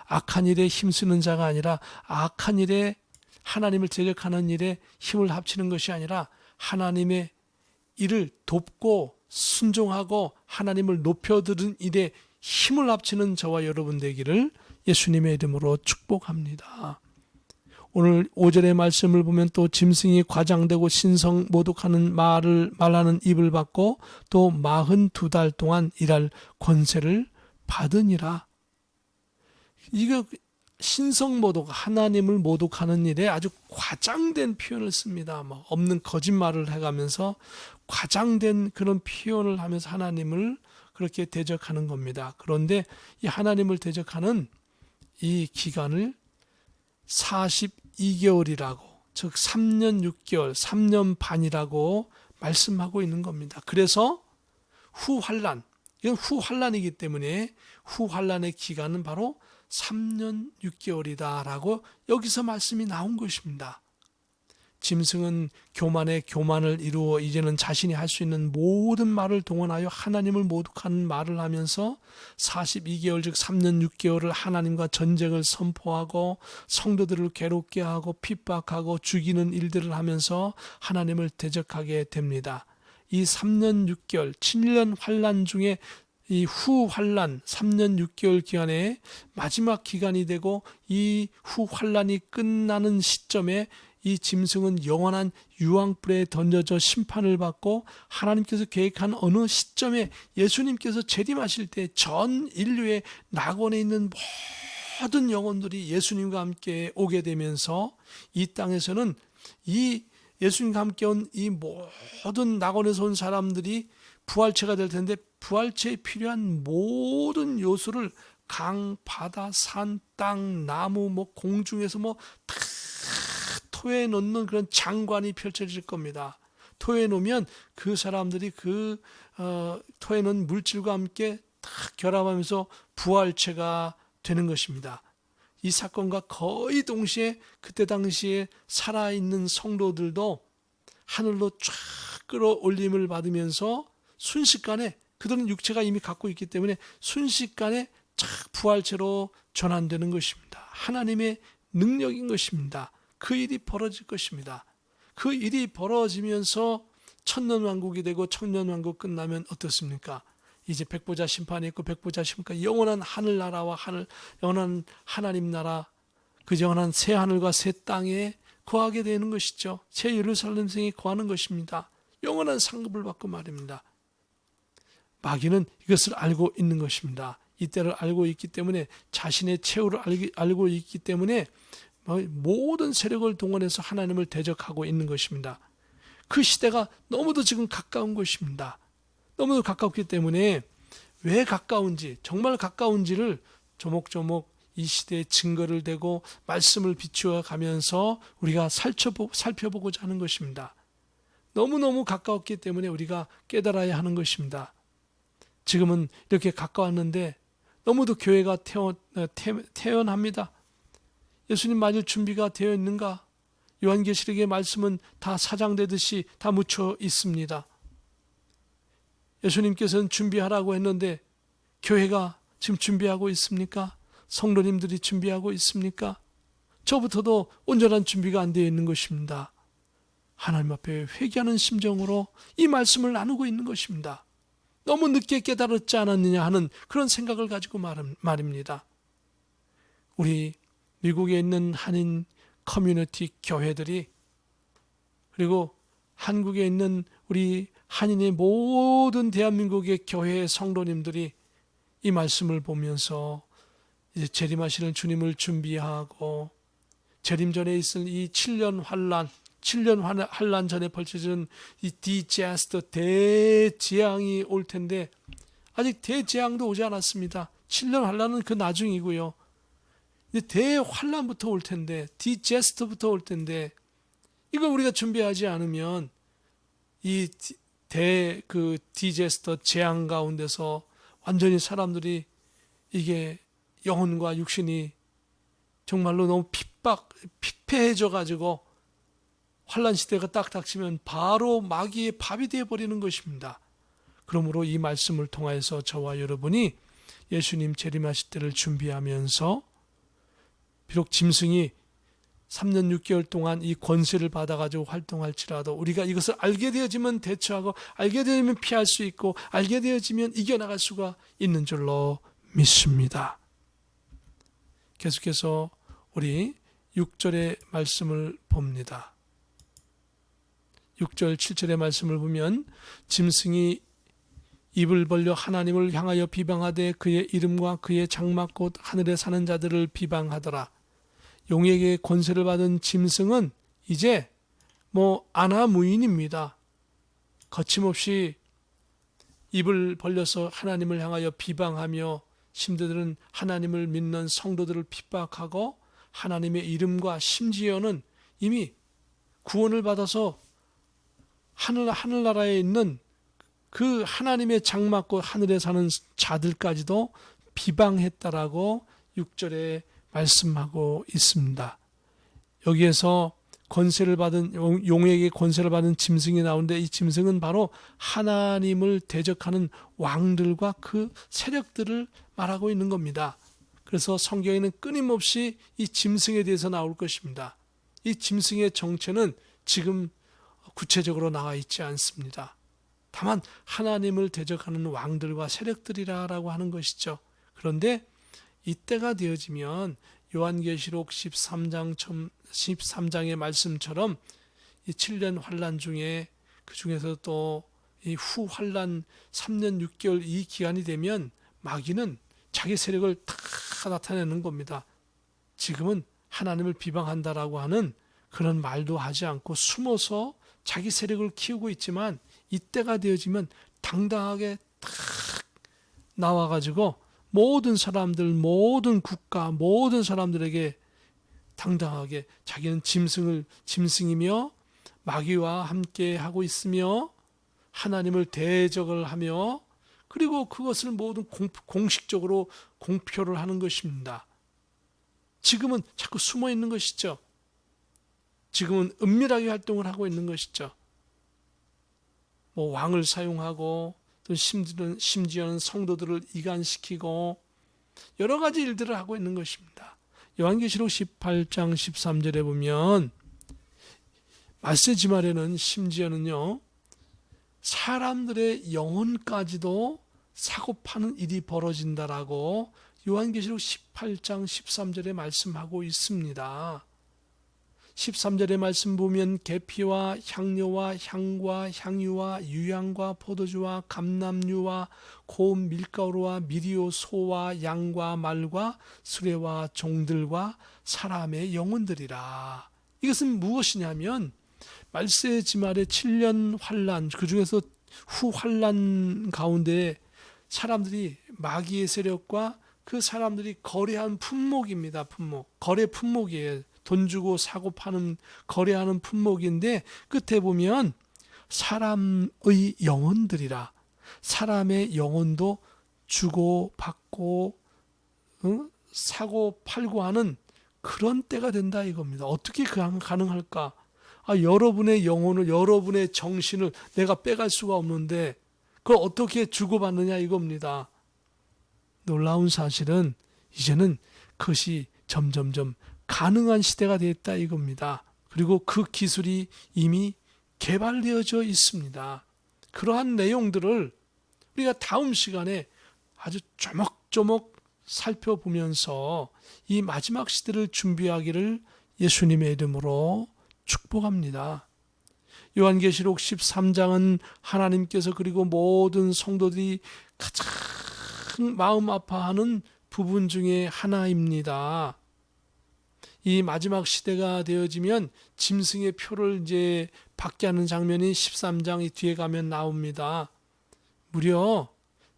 악한 일에 힘쓰는 자가 아니라 악한 일에 하나님을 대적하는 일에 힘을 합치는 것이 아니라 하나님의 일을 돕고 순종하고 하나님을 높여드는 일에 힘을 합치는 저와 여러분 되기를 예수님의 이름으로 축복합니다. 오늘 5절의 말씀을 보면 또 짐승이 과장되고 신성 모독하는 말하는 입을 받고 또 42달 동안 일할 권세를 받으니라. 이거 신성 모독, 하나님을 모독하는 일에 아주 과장된 표현을 씁니다. 없는 거짓말을 해가면서 과장된 그런 표현을 하면서 하나님을 그렇게 대적하는 겁니다. 그런데 이 하나님을 대적하는 이 기간을 42개월이라고, 즉 3년 6개월, 3년 반이라고 말씀하고 있는 겁니다. 그래서 후환란, 이건 후환란이기 때문에 후환란의 기간은 바로 3년 6개월이다라고 여기서 말씀이 나온 것입니다. 짐승은 교만을 이루어 이제는 자신이 할 수 있는 모든 말을 동원하여 하나님을 모독하는 말을 하면서 42개월 즉 3년 6개월을 하나님과 전쟁을 선포하고 성도들을 괴롭게 하고 핍박하고 죽이는 일들을 하면서 하나님을 대적하게 됩니다. 이 3년 6개월 7년 환란 중에 이 후환란 3년 6개월 기간에 마지막 기간이 되고 이 후환란이 끝나는 시점에 이 짐승은 영원한 유황불에 던져져 심판을 받고 하나님께서 계획한 어느 시점에 예수님께서 재림하실 때 전 인류의 낙원에 있는 모든 영혼들이 예수님과 함께 오게 되면서 이 땅에서는 이 예수님과 함께 온 이 모든 낙원에서 온 사람들이 부활체가 될 텐데 부활체에 필요한 모든 요소를 강, 바다, 산, 땅, 나무, 뭐 공중에서 뭐 다 토에 놓는 그런 장관이 펼쳐질 겁니다. 토에 놓으면 그 사람들이 그 토에 놓은 물질과 함께 다 결합하면서 부활체가 되는 것입니다. 이 사건과 거의 동시에 그때 당시에 살아있는 성도들도 하늘로 쫙 끌어올림을 받으면서 순식간에 그들은 육체가 이미 갖고 있기 때문에 순식간에 쫙 부활체로 전환되는 것입니다. 하나님의 능력인 것입니다. 그 일이 벌어질 것입니다. 그 일이 벌어지면서 천년왕국이 되고 천년왕국 끝나면 어떻습니까? 이제 백보자 심판이 있고 백보자 심판, 영원한 하늘나라와 영원한 하나님 나라, 그 영원한 새 하늘과 새 땅에 거하게 되는 것이죠. 새 예루살렘 성에 거하는 것입니다. 영원한 상급을 받고 말입니다. 마귀는 이것을 알고 있는 것입니다. 이때를 알고 있기 때문에 자신의 최후를 알고 있기 때문에 모든 세력을 동원해서 하나님을 대적하고 있는 것입니다. 그 시대가 너무도 지금 가까운 것입니다. 너무도 가깝기 때문에 왜 가까운지, 정말 가까운지를 조목조목 이 시대의 증거를 대고 말씀을 비추어 가면서 우리가 살펴보고자 하는 것입니다. 너무너무 가까웠기 때문에 우리가 깨달아야 하는 것입니다. 지금은 이렇게 가까웠는데 너무도 교회가 태연합니다. 예수님 맞을 준비가 되어 있는가? 요한계시록의 말씀은 다 사장되듯이 다 묻혀 있습니다. 예수님께서는 준비하라고 했는데 교회가 지금 준비하고 있습니까? 성도님들이 준비하고 있습니까? 저부터도 온전한 준비가 안 되어 있는 것입니다. 하나님 앞에 회개하는 심정으로 이 말씀을 나누고 있는 것입니다. 너무 늦게 깨달았지 않았느냐 하는 그런 생각을 가지고 말입니다. 우리 미국에 있는 한인 커뮤니티 교회들이, 그리고 한국에 있는 우리 한인의 모든 대한민국의 교회의 성도님들이 이 말씀을 보면서 이제 재림하시는 주님을 준비하고 재림 전에 있을 이 7년 환란 전에 벌쳐지는 이 디자스터 대재앙이 올 텐데 아직 대재앙도 오지 않았습니다. 7년 환란은 그 나중이고요. 이제 대환란부터 올 텐데, 디자스터부터 올 텐데, 이걸 우리가 준비하지 않으면 이 디자스터 재앙 가운데서 완전히 사람들이 이게 영혼과 육신이 정말로 너무 피폐해져 가지고 환란 시대가 딱 닥치면 바로 마귀의 밥이 되어 버리는 것입니다. 그러므로 이 말씀을 통하여서 저와 여러분이 예수님 재림하실 때를 준비하면서 비록 짐승이 3년 6개월 동안 이 권세를 받아가지고 활동할지라도 우리가 이것을 알게 되어지면 대처하고 알게 되면 피할 수 있고 알게 되어지면 이겨나갈 수가 있는 줄로 믿습니다. 계속해서 우리 6절의 말씀을 봅니다. 6절 7절의 말씀을 보면 짐승이 입을 벌려 하나님을 향하여 비방하되 그의 이름과 그의 장막 곧 하늘에 사는 자들을 비방하더라. 용에게 권세를 받은 짐승은 이제 아나무인입니다. 거침없이 입을 벌려서 하나님을 향하여 비방하며 심지어는 하나님을 믿는 성도들을 핍박하고 하나님의 이름과 심지어는 이미 구원을 받아서 하늘나라에 있는 그 하나님의 장막고 하늘에 사는 자들까지도 비방했다라고 6절에 말씀하고 있습니다. 여기에서 권세를 받은 용에게 권세를 받은 짐승이 나오는데 이 짐승은 바로 하나님을 대적하는 왕들과 그 세력들을 말하고 있는 겁니다. 그래서 성경에는 끊임없이 이 짐승에 대해서 나올 것입니다. 이 짐승의 정체는 지금 구체적으로 나와 있지 않습니다. 다만 하나님을 대적하는 왕들과 세력들이라고 하는 것이죠. 그런데 이때가 되어지면 요한계시록 13장의 말씀처럼 이 7년 환란 중에 그 중에서 또 이 후 환란 3년 6개월 이 기간이 되면 마귀는 자기 세력을 다 나타내는 겁니다. 지금은 하나님을 비방한다라고 하는 그런 말도 하지 않고 숨어서 자기 세력을 키우고 있지만 이때가 되어지면 당당하게 탁 나와가지고 모든 사람들, 모든 국가, 모든 사람들에게 당당하게 자기는 짐승이며 마귀와 함께 하고 있으며 하나님을 대적을 하며 그리고 그것을 모든 공식적으로 공표를 하는 것입니다. 지금은 자꾸 숨어 있는 것이죠. 지금은 은밀하게 활동을 하고 있는 것이죠. 왕을 사용하고 또 심지어는 성도들을 이간시키고 여러 가지 일들을 하고 있는 것입니다. 요한계시록 18장 13절에 보면 말세지말에는 심지어는요 사람들의 영혼까지도 사고 파는 일이 벌어진다라고 요한계시록 18장 13절에 말씀하고 있습니다. 13절의 말씀 보면 계피와 향료와 향과 향유와 유향과 포도주와 감람류와 고운 밀가루와 미리오 소와 양과 말과 수레와 종들과 사람의 영혼들이라. 이것은 무엇이냐면 말세지말의 7년 환란, 그 중에서 후 환란 가운데 사람들이 마귀의 세력과 그 사람들이 거래한 품목입니다. 거래 품목이에요. 돈 주고 사고 파는 거래하는 품목인데 끝에 보면 사람의 영혼들이라. 사람의 영혼도 주고 받고 사고 팔고 하는 그런 때가 된다 이겁니다. 어떻게 가능할까? 여러분의 영혼을, 여러분의 정신을 내가 빼갈 수가 없는데 그걸 어떻게 주고받느냐 이겁니다. 놀라운 사실은 이제는 그것이 점점점 가능한 시대가 됐다 이겁니다. 그리고 그 기술이 이미 개발되어져 있습니다. 그러한 내용들을 우리가 다음 시간에 아주 조목조목 살펴보면서 이 마지막 시대를 준비하기를 예수님의 이름으로 축복합니다. 요한계시록 13장은 하나님께서 그리고 모든 성도들이 가장 마음 아파하는 부분 중에 하나입니다. 이 마지막 시대가 되어지면 짐승의 표를 이제 받게 하는 장면이 13장 뒤에 가면 나옵니다. 무려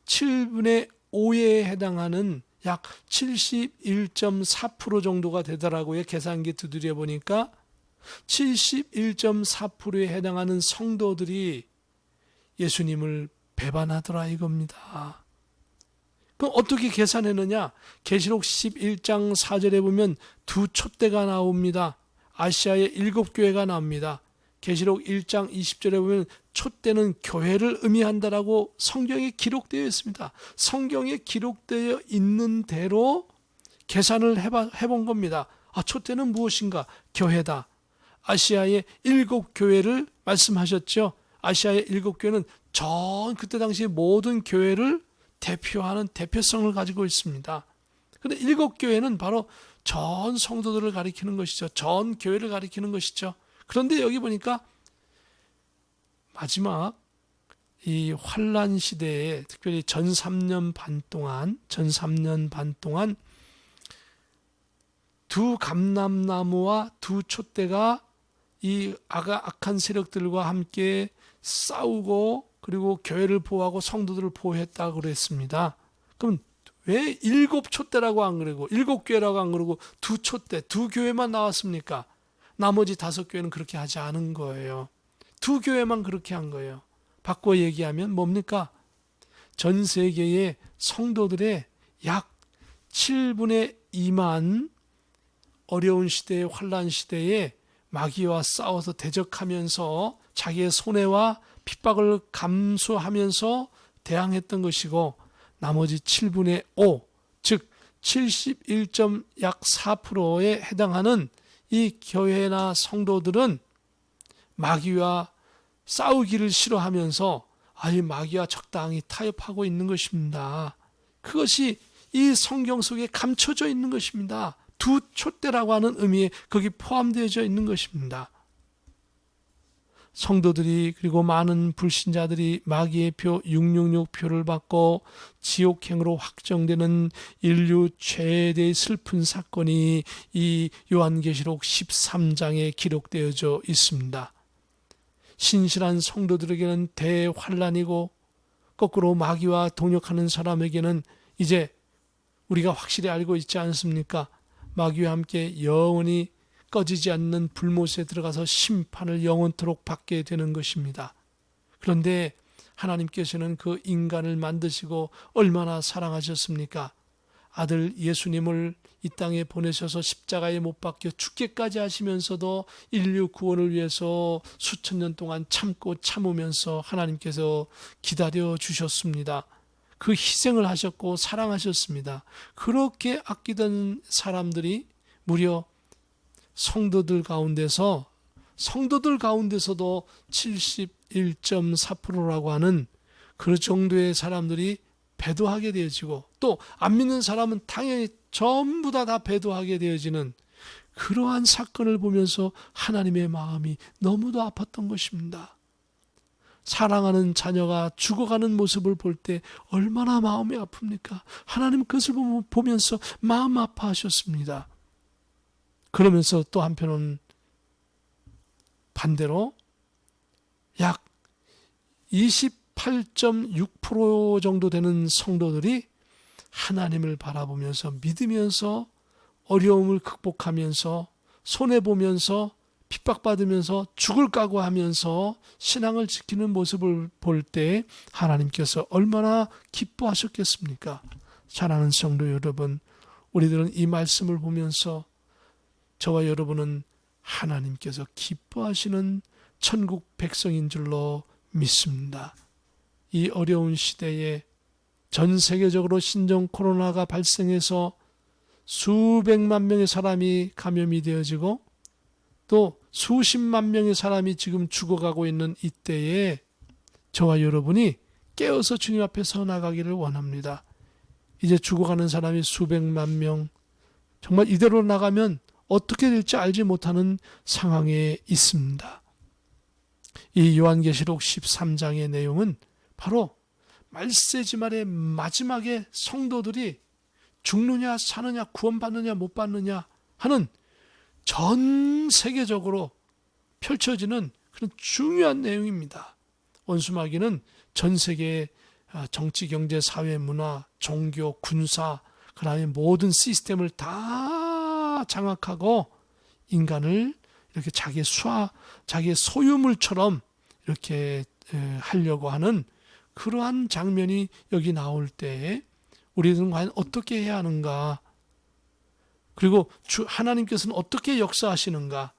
7분의 5에 해당하는 약 71.4% 정도가 되더라고요. 계산기 두드려 보니까 71.4%에 해당하는 성도들이 예수님을 배반하더라 이겁니다. 그럼 어떻게 계산했느냐? 계시록 11장 4절에 보면 두 촛대가 나옵니다. 아시아의 7교회가 나옵니다. 계시록 1장 20절에 보면 촛대는 교회를 의미한다라고 성경에 기록되어 있습니다. 성경에 기록되어 있는 대로 계산을 해본 겁니다. 촛대는 무엇인가? 교회다. 아시아의 7교회를 말씀하셨죠. 아시아의 7교회는 그때 당시 모든 교회를 대표하는 대표성을 가지고 있습니다. 그런데 7교회는 바로 전 성도들을 가리키는 것이죠. 전 교회를 가리키는 것이죠. 그런데 여기 보니까 마지막 이 환란 시대에 특별히 전 3년 반 동안 두 감람나무와 두 촛대가 이 악한 세력들과 함께 싸우고 그리고 교회를 보호하고 성도들을 보호했다고 그랬습니다. 그럼 왜 7촛대라고 안 그러고 7교회라고 안 그러고 두 촛대, 두 교회만 나왔습니까? 나머지 5교회는 그렇게 하지 않은 거예요. 두 교회만 그렇게 한 거예요. 바꿔 얘기하면 뭡니까? 전 세계의 성도들의 약 7분의 2만 어려운 시대에 환란 시대에 마귀와 싸워서 대적하면서 자기의 손해와 핍박을 감수하면서 대항했던 것이고 나머지 7분의 5, 즉 71.4%에 해당하는 이 교회나 성도들은 마귀와 싸우기를 싫어하면서 마귀와 적당히 타협하고 있는 것입니다. 그것이 이 성경 속에 감춰져 있는 것입니다. 두 촛대라고 하는 의미에 거기 포함되어져 있는 것입니다. 성도들이 그리고 많은 불신자들이 마귀의 표 666표를 받고 지옥행으로 확정되는 인류 최대의 슬픈 사건이 이 요한계시록 13장에 기록되어져 있습니다. 신실한 성도들에게는 대환란이고 거꾸로 마귀와 동역하는 사람에게는 이제 우리가 확실히 알고 있지 않습니까? 마귀와 함께 영원히 꺼지지 않는 불못에 들어가서 심판을 영원토록 받게 되는 것입니다. 그런데 하나님께서는 그 인간을 만드시고 얼마나 사랑하셨습니까? 아들 예수님을 이 땅에 보내셔서 십자가에 못 박혀 죽게까지 하시면서도 인류 구원을 위해서 수천 년 동안 참고 참으면서 하나님께서 기다려 주셨습니다. 그 희생을 하셨고 사랑하셨습니다. 그렇게 아끼던 사람들이 무려 성도들 가운데서도 71.4%라고 하는 그 정도의 사람들이 배도하게 되어지고, 또 안 믿는 사람은 당연히 전부 다 배도하게 되어지는 그러한 사건을 보면서 하나님의 마음이 너무도 아팠던 것입니다. 사랑하는 자녀가 죽어가는 모습을 볼 때 얼마나 마음이 아픕니까? 하나님 그것을 보면서 마음 아파하셨습니다. 그러면서 또 한편은 반대로 약 28.6% 정도 되는 성도들이 하나님을 바라보면서 믿으면서 어려움을 극복하면서 손해보면서 핍박받으면서 죽을 각오하면서 신앙을 지키는 모습을 볼 때 하나님께서 얼마나 기뻐하셨겠습니까? 사랑하는 성도 여러분, 우리들은 이 말씀을 보면서 저와 여러분은 하나님께서 기뻐하시는 천국 백성인 줄로 믿습니다. 이 어려운 시대에 전 세계적으로 신종 코로나가 발생해서 수백만 명의 사람이 감염이 되어지고 또 수십만 명의 사람이 지금 죽어가고 있는 이때에 저와 여러분이 깨어서 주님 앞에 서 나가기를 원합니다. 이제 죽어가는 사람이 수백만 명, 정말 이대로 나가면 어떻게 될지 알지 못하는 상황에 있습니다. 이 요한계시록 13장의 내용은 바로 말세지말의 마지막에 성도들이 죽느냐 사느냐 구원받느냐 못 받느냐 하는 전 세계적으로 펼쳐지는 그런 중요한 내용입니다. 원수마귀는 전 세계의 정치, 경제, 사회, 문화, 종교, 군사, 그 다음에 모든 시스템을 다 장악하고 인간을 이렇게 자기의 소유물처럼 이렇게 하려고 하는 그러한 장면이 여기 나올 때 우리들은 과연 어떻게 해야 하는가? 그리고 하나님께서는 어떻게 역사하시는가?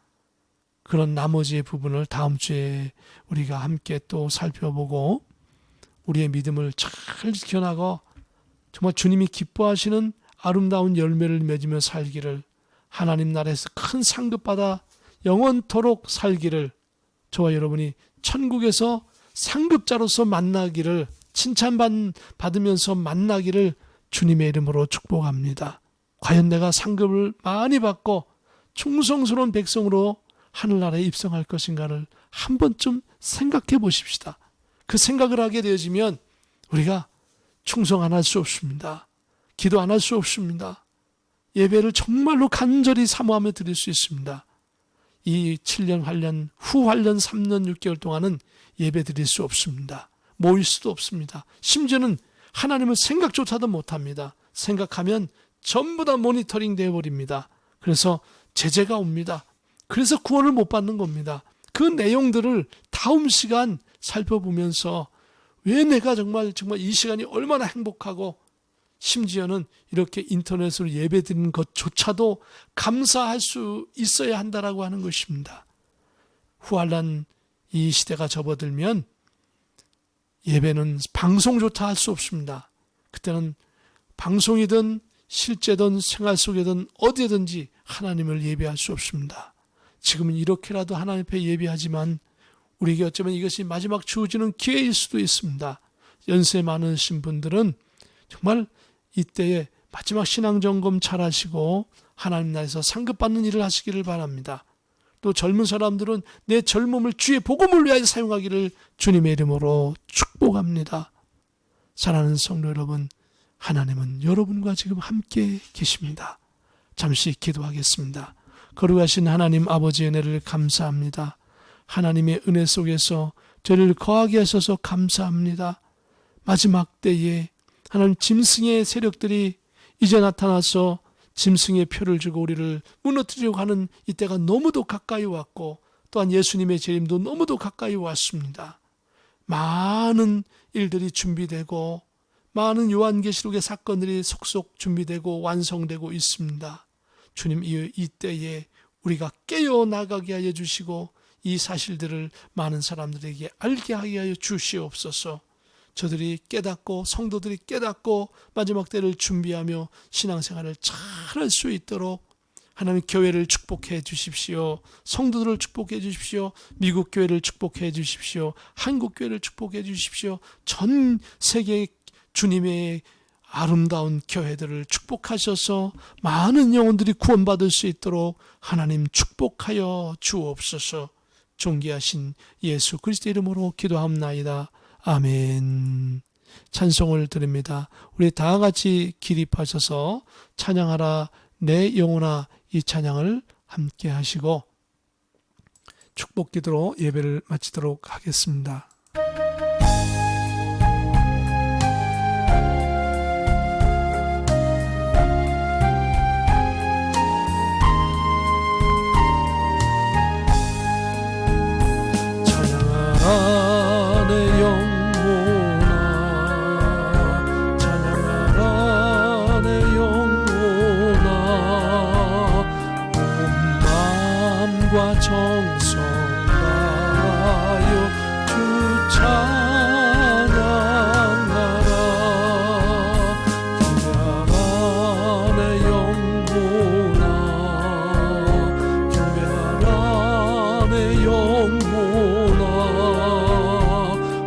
그런 나머지의 부분을 다음 주에 우리가 함께 또 살펴보고 우리의 믿음을 잘 지켜나가 정말 주님이 기뻐하시는 아름다운 열매를 맺으며 살기를, 하나님 나라에서 큰 상급받아 영원토록 살기를, 저와 여러분이 천국에서 상급자로서 만나기를, 칭찬받으면서 만나기를 주님의 이름으로 축복합니다. 과연 내가 상급을 많이 받고 충성스러운 백성으로 하늘나라에 입성할 것인가를 한 번쯤 생각해 보십시다. 그 생각을 하게 되어지면 우리가 충성 안 할 수 없습니다. 기도 안 할 수 없습니다. 예배를 정말로 간절히 사모하며 드릴 수 있습니다. 이 7년, 8년, 후 8년, 3년, 6개월 동안은 예배 드릴 수 없습니다. 모일 수도 없습니다. 심지어는 하나님을 생각조차도 못합니다. 생각하면 전부 다 모니터링 되어버립니다. 그래서 제재가 옵니다. 그래서 구원을 못 받는 겁니다. 그 내용들을 다음 시간 살펴보면서 왜 내가 정말 이 시간이 얼마나 행복하고 심지어는 이렇게 인터넷으로 예배 드리는 것조차도 감사할 수 있어야 한다라고 하는 것입니다. 후환란 이 시대가 접어들면 예배는 방송조차 할 수 없습니다. 그때는 방송이든 실제든 생활 속에든 어디든지 하나님을 예배할 수 없습니다. 지금은 이렇게라도 하나님 앞에 예배하지만 우리에게 어쩌면 이것이 마지막 주어지는 기회일 수도 있습니다. 연세 많으신 분들은 정말 이때에 마지막 신앙점검 잘 하시고 하나님 나라에서 상급받는 일을 하시기를 바랍니다. 또 젊은 사람들은 내 젊음을 주의 복음을 위하여 사용하기를 주님의 이름으로 축복합니다. 사랑하는 성도 여러분, 하나님은 여러분과 지금 함께 계십니다. 잠시 기도하겠습니다. 거룩하신 하나님 아버지의 은혜를 감사합니다. 하나님의 은혜 속에서 저를 거하게 하셔서 감사합니다. 마지막 때에 하나님 짐승의 세력들이 이제 나타나서 짐승의 표를 주고 우리를 무너뜨리려고 하는 이때가 너무도 가까이 왔고, 또한 예수님의 재림도 너무도 가까이 왔습니다. 많은 일들이 준비되고 많은 요한계시록의 사건들이 속속 준비되고 완성되고 있습니다. 주님, 이때에 우리가 깨어나가게 하여 주시고 이 사실들을 많은 사람들에게 알게 하여 주시옵소서. 저들이 깨닫고 성도들이 깨닫고 마지막 때를 준비하며 신앙생활을 잘할 수 있도록 하나님 교회를 축복해 주십시오. 성도들을 축복해 주십시오. 미국 교회를 축복해 주십시오. 한국 교회를 축복해 주십시오. 전 세계 주님의 아름다운 교회들을 축복하셔서 많은 영혼들이 구원받을 수 있도록 하나님 축복하여 주옵소서. 존귀하신 예수 그리스도 이름으로 기도합나이다. 아멘. 찬송을 드립니다. 우리 다 같이 기립하셔서 찬양하라 내 영혼아, 이 찬양을 함께 하시고 축복 기도로 예배를 마치도록 하겠습니다. 찬양하라 내 영혼아, 찬양하라 내 영혼아, 온 마음과 정성 다하여 주 찬양하라. 주야라 내 영혼아, 주야라 내 영혼아,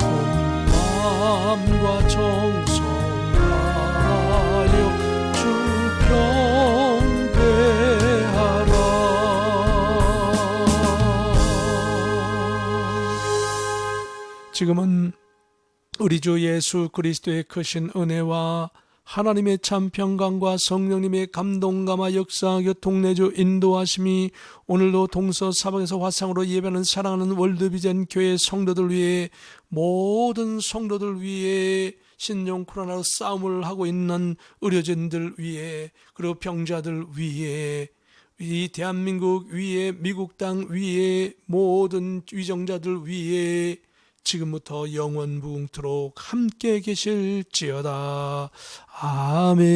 온 마음과 정성 다하여 주 경배하라. 지금은 우리 주 예수 그리스도의 크신 은혜와 하나님의 참 평강과 성령님의 감동감화 역사하여 동네주 인도하심이 오늘도 동서사방에서 화상으로 예배하는 사랑하는 월드비전 교회 성도들 위해, 모든 성도들 위해, 신종 코로나로 싸움을 하고 있는 의료진들 위해, 그리고 병자들 위해, 이 대한민국 위에, 미국 땅 위에, 모든 위정자들 위에 지금부터 영원 무궁토록 함께 계실지어다. 아멘.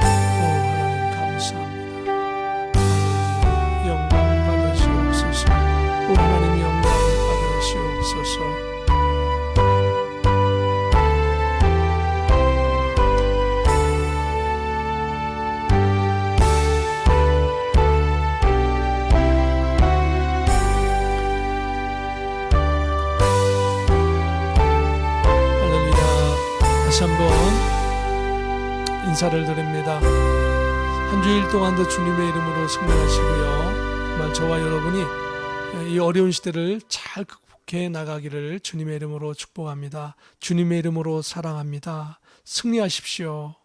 하나님 감사합니다. 영광 받으시옵소서. 하나님 영광 받으시옵소서. 다시 한번 인사를 드립니다. 한 주일 동안도 주님의 이름으로 승리하시고요. 정말 저와 여러분이 이 어려운 시대를 잘 극복해 나가기를 주님의 이름으로 축복합니다. 주님의 이름으로 사랑합니다. 승리하십시오.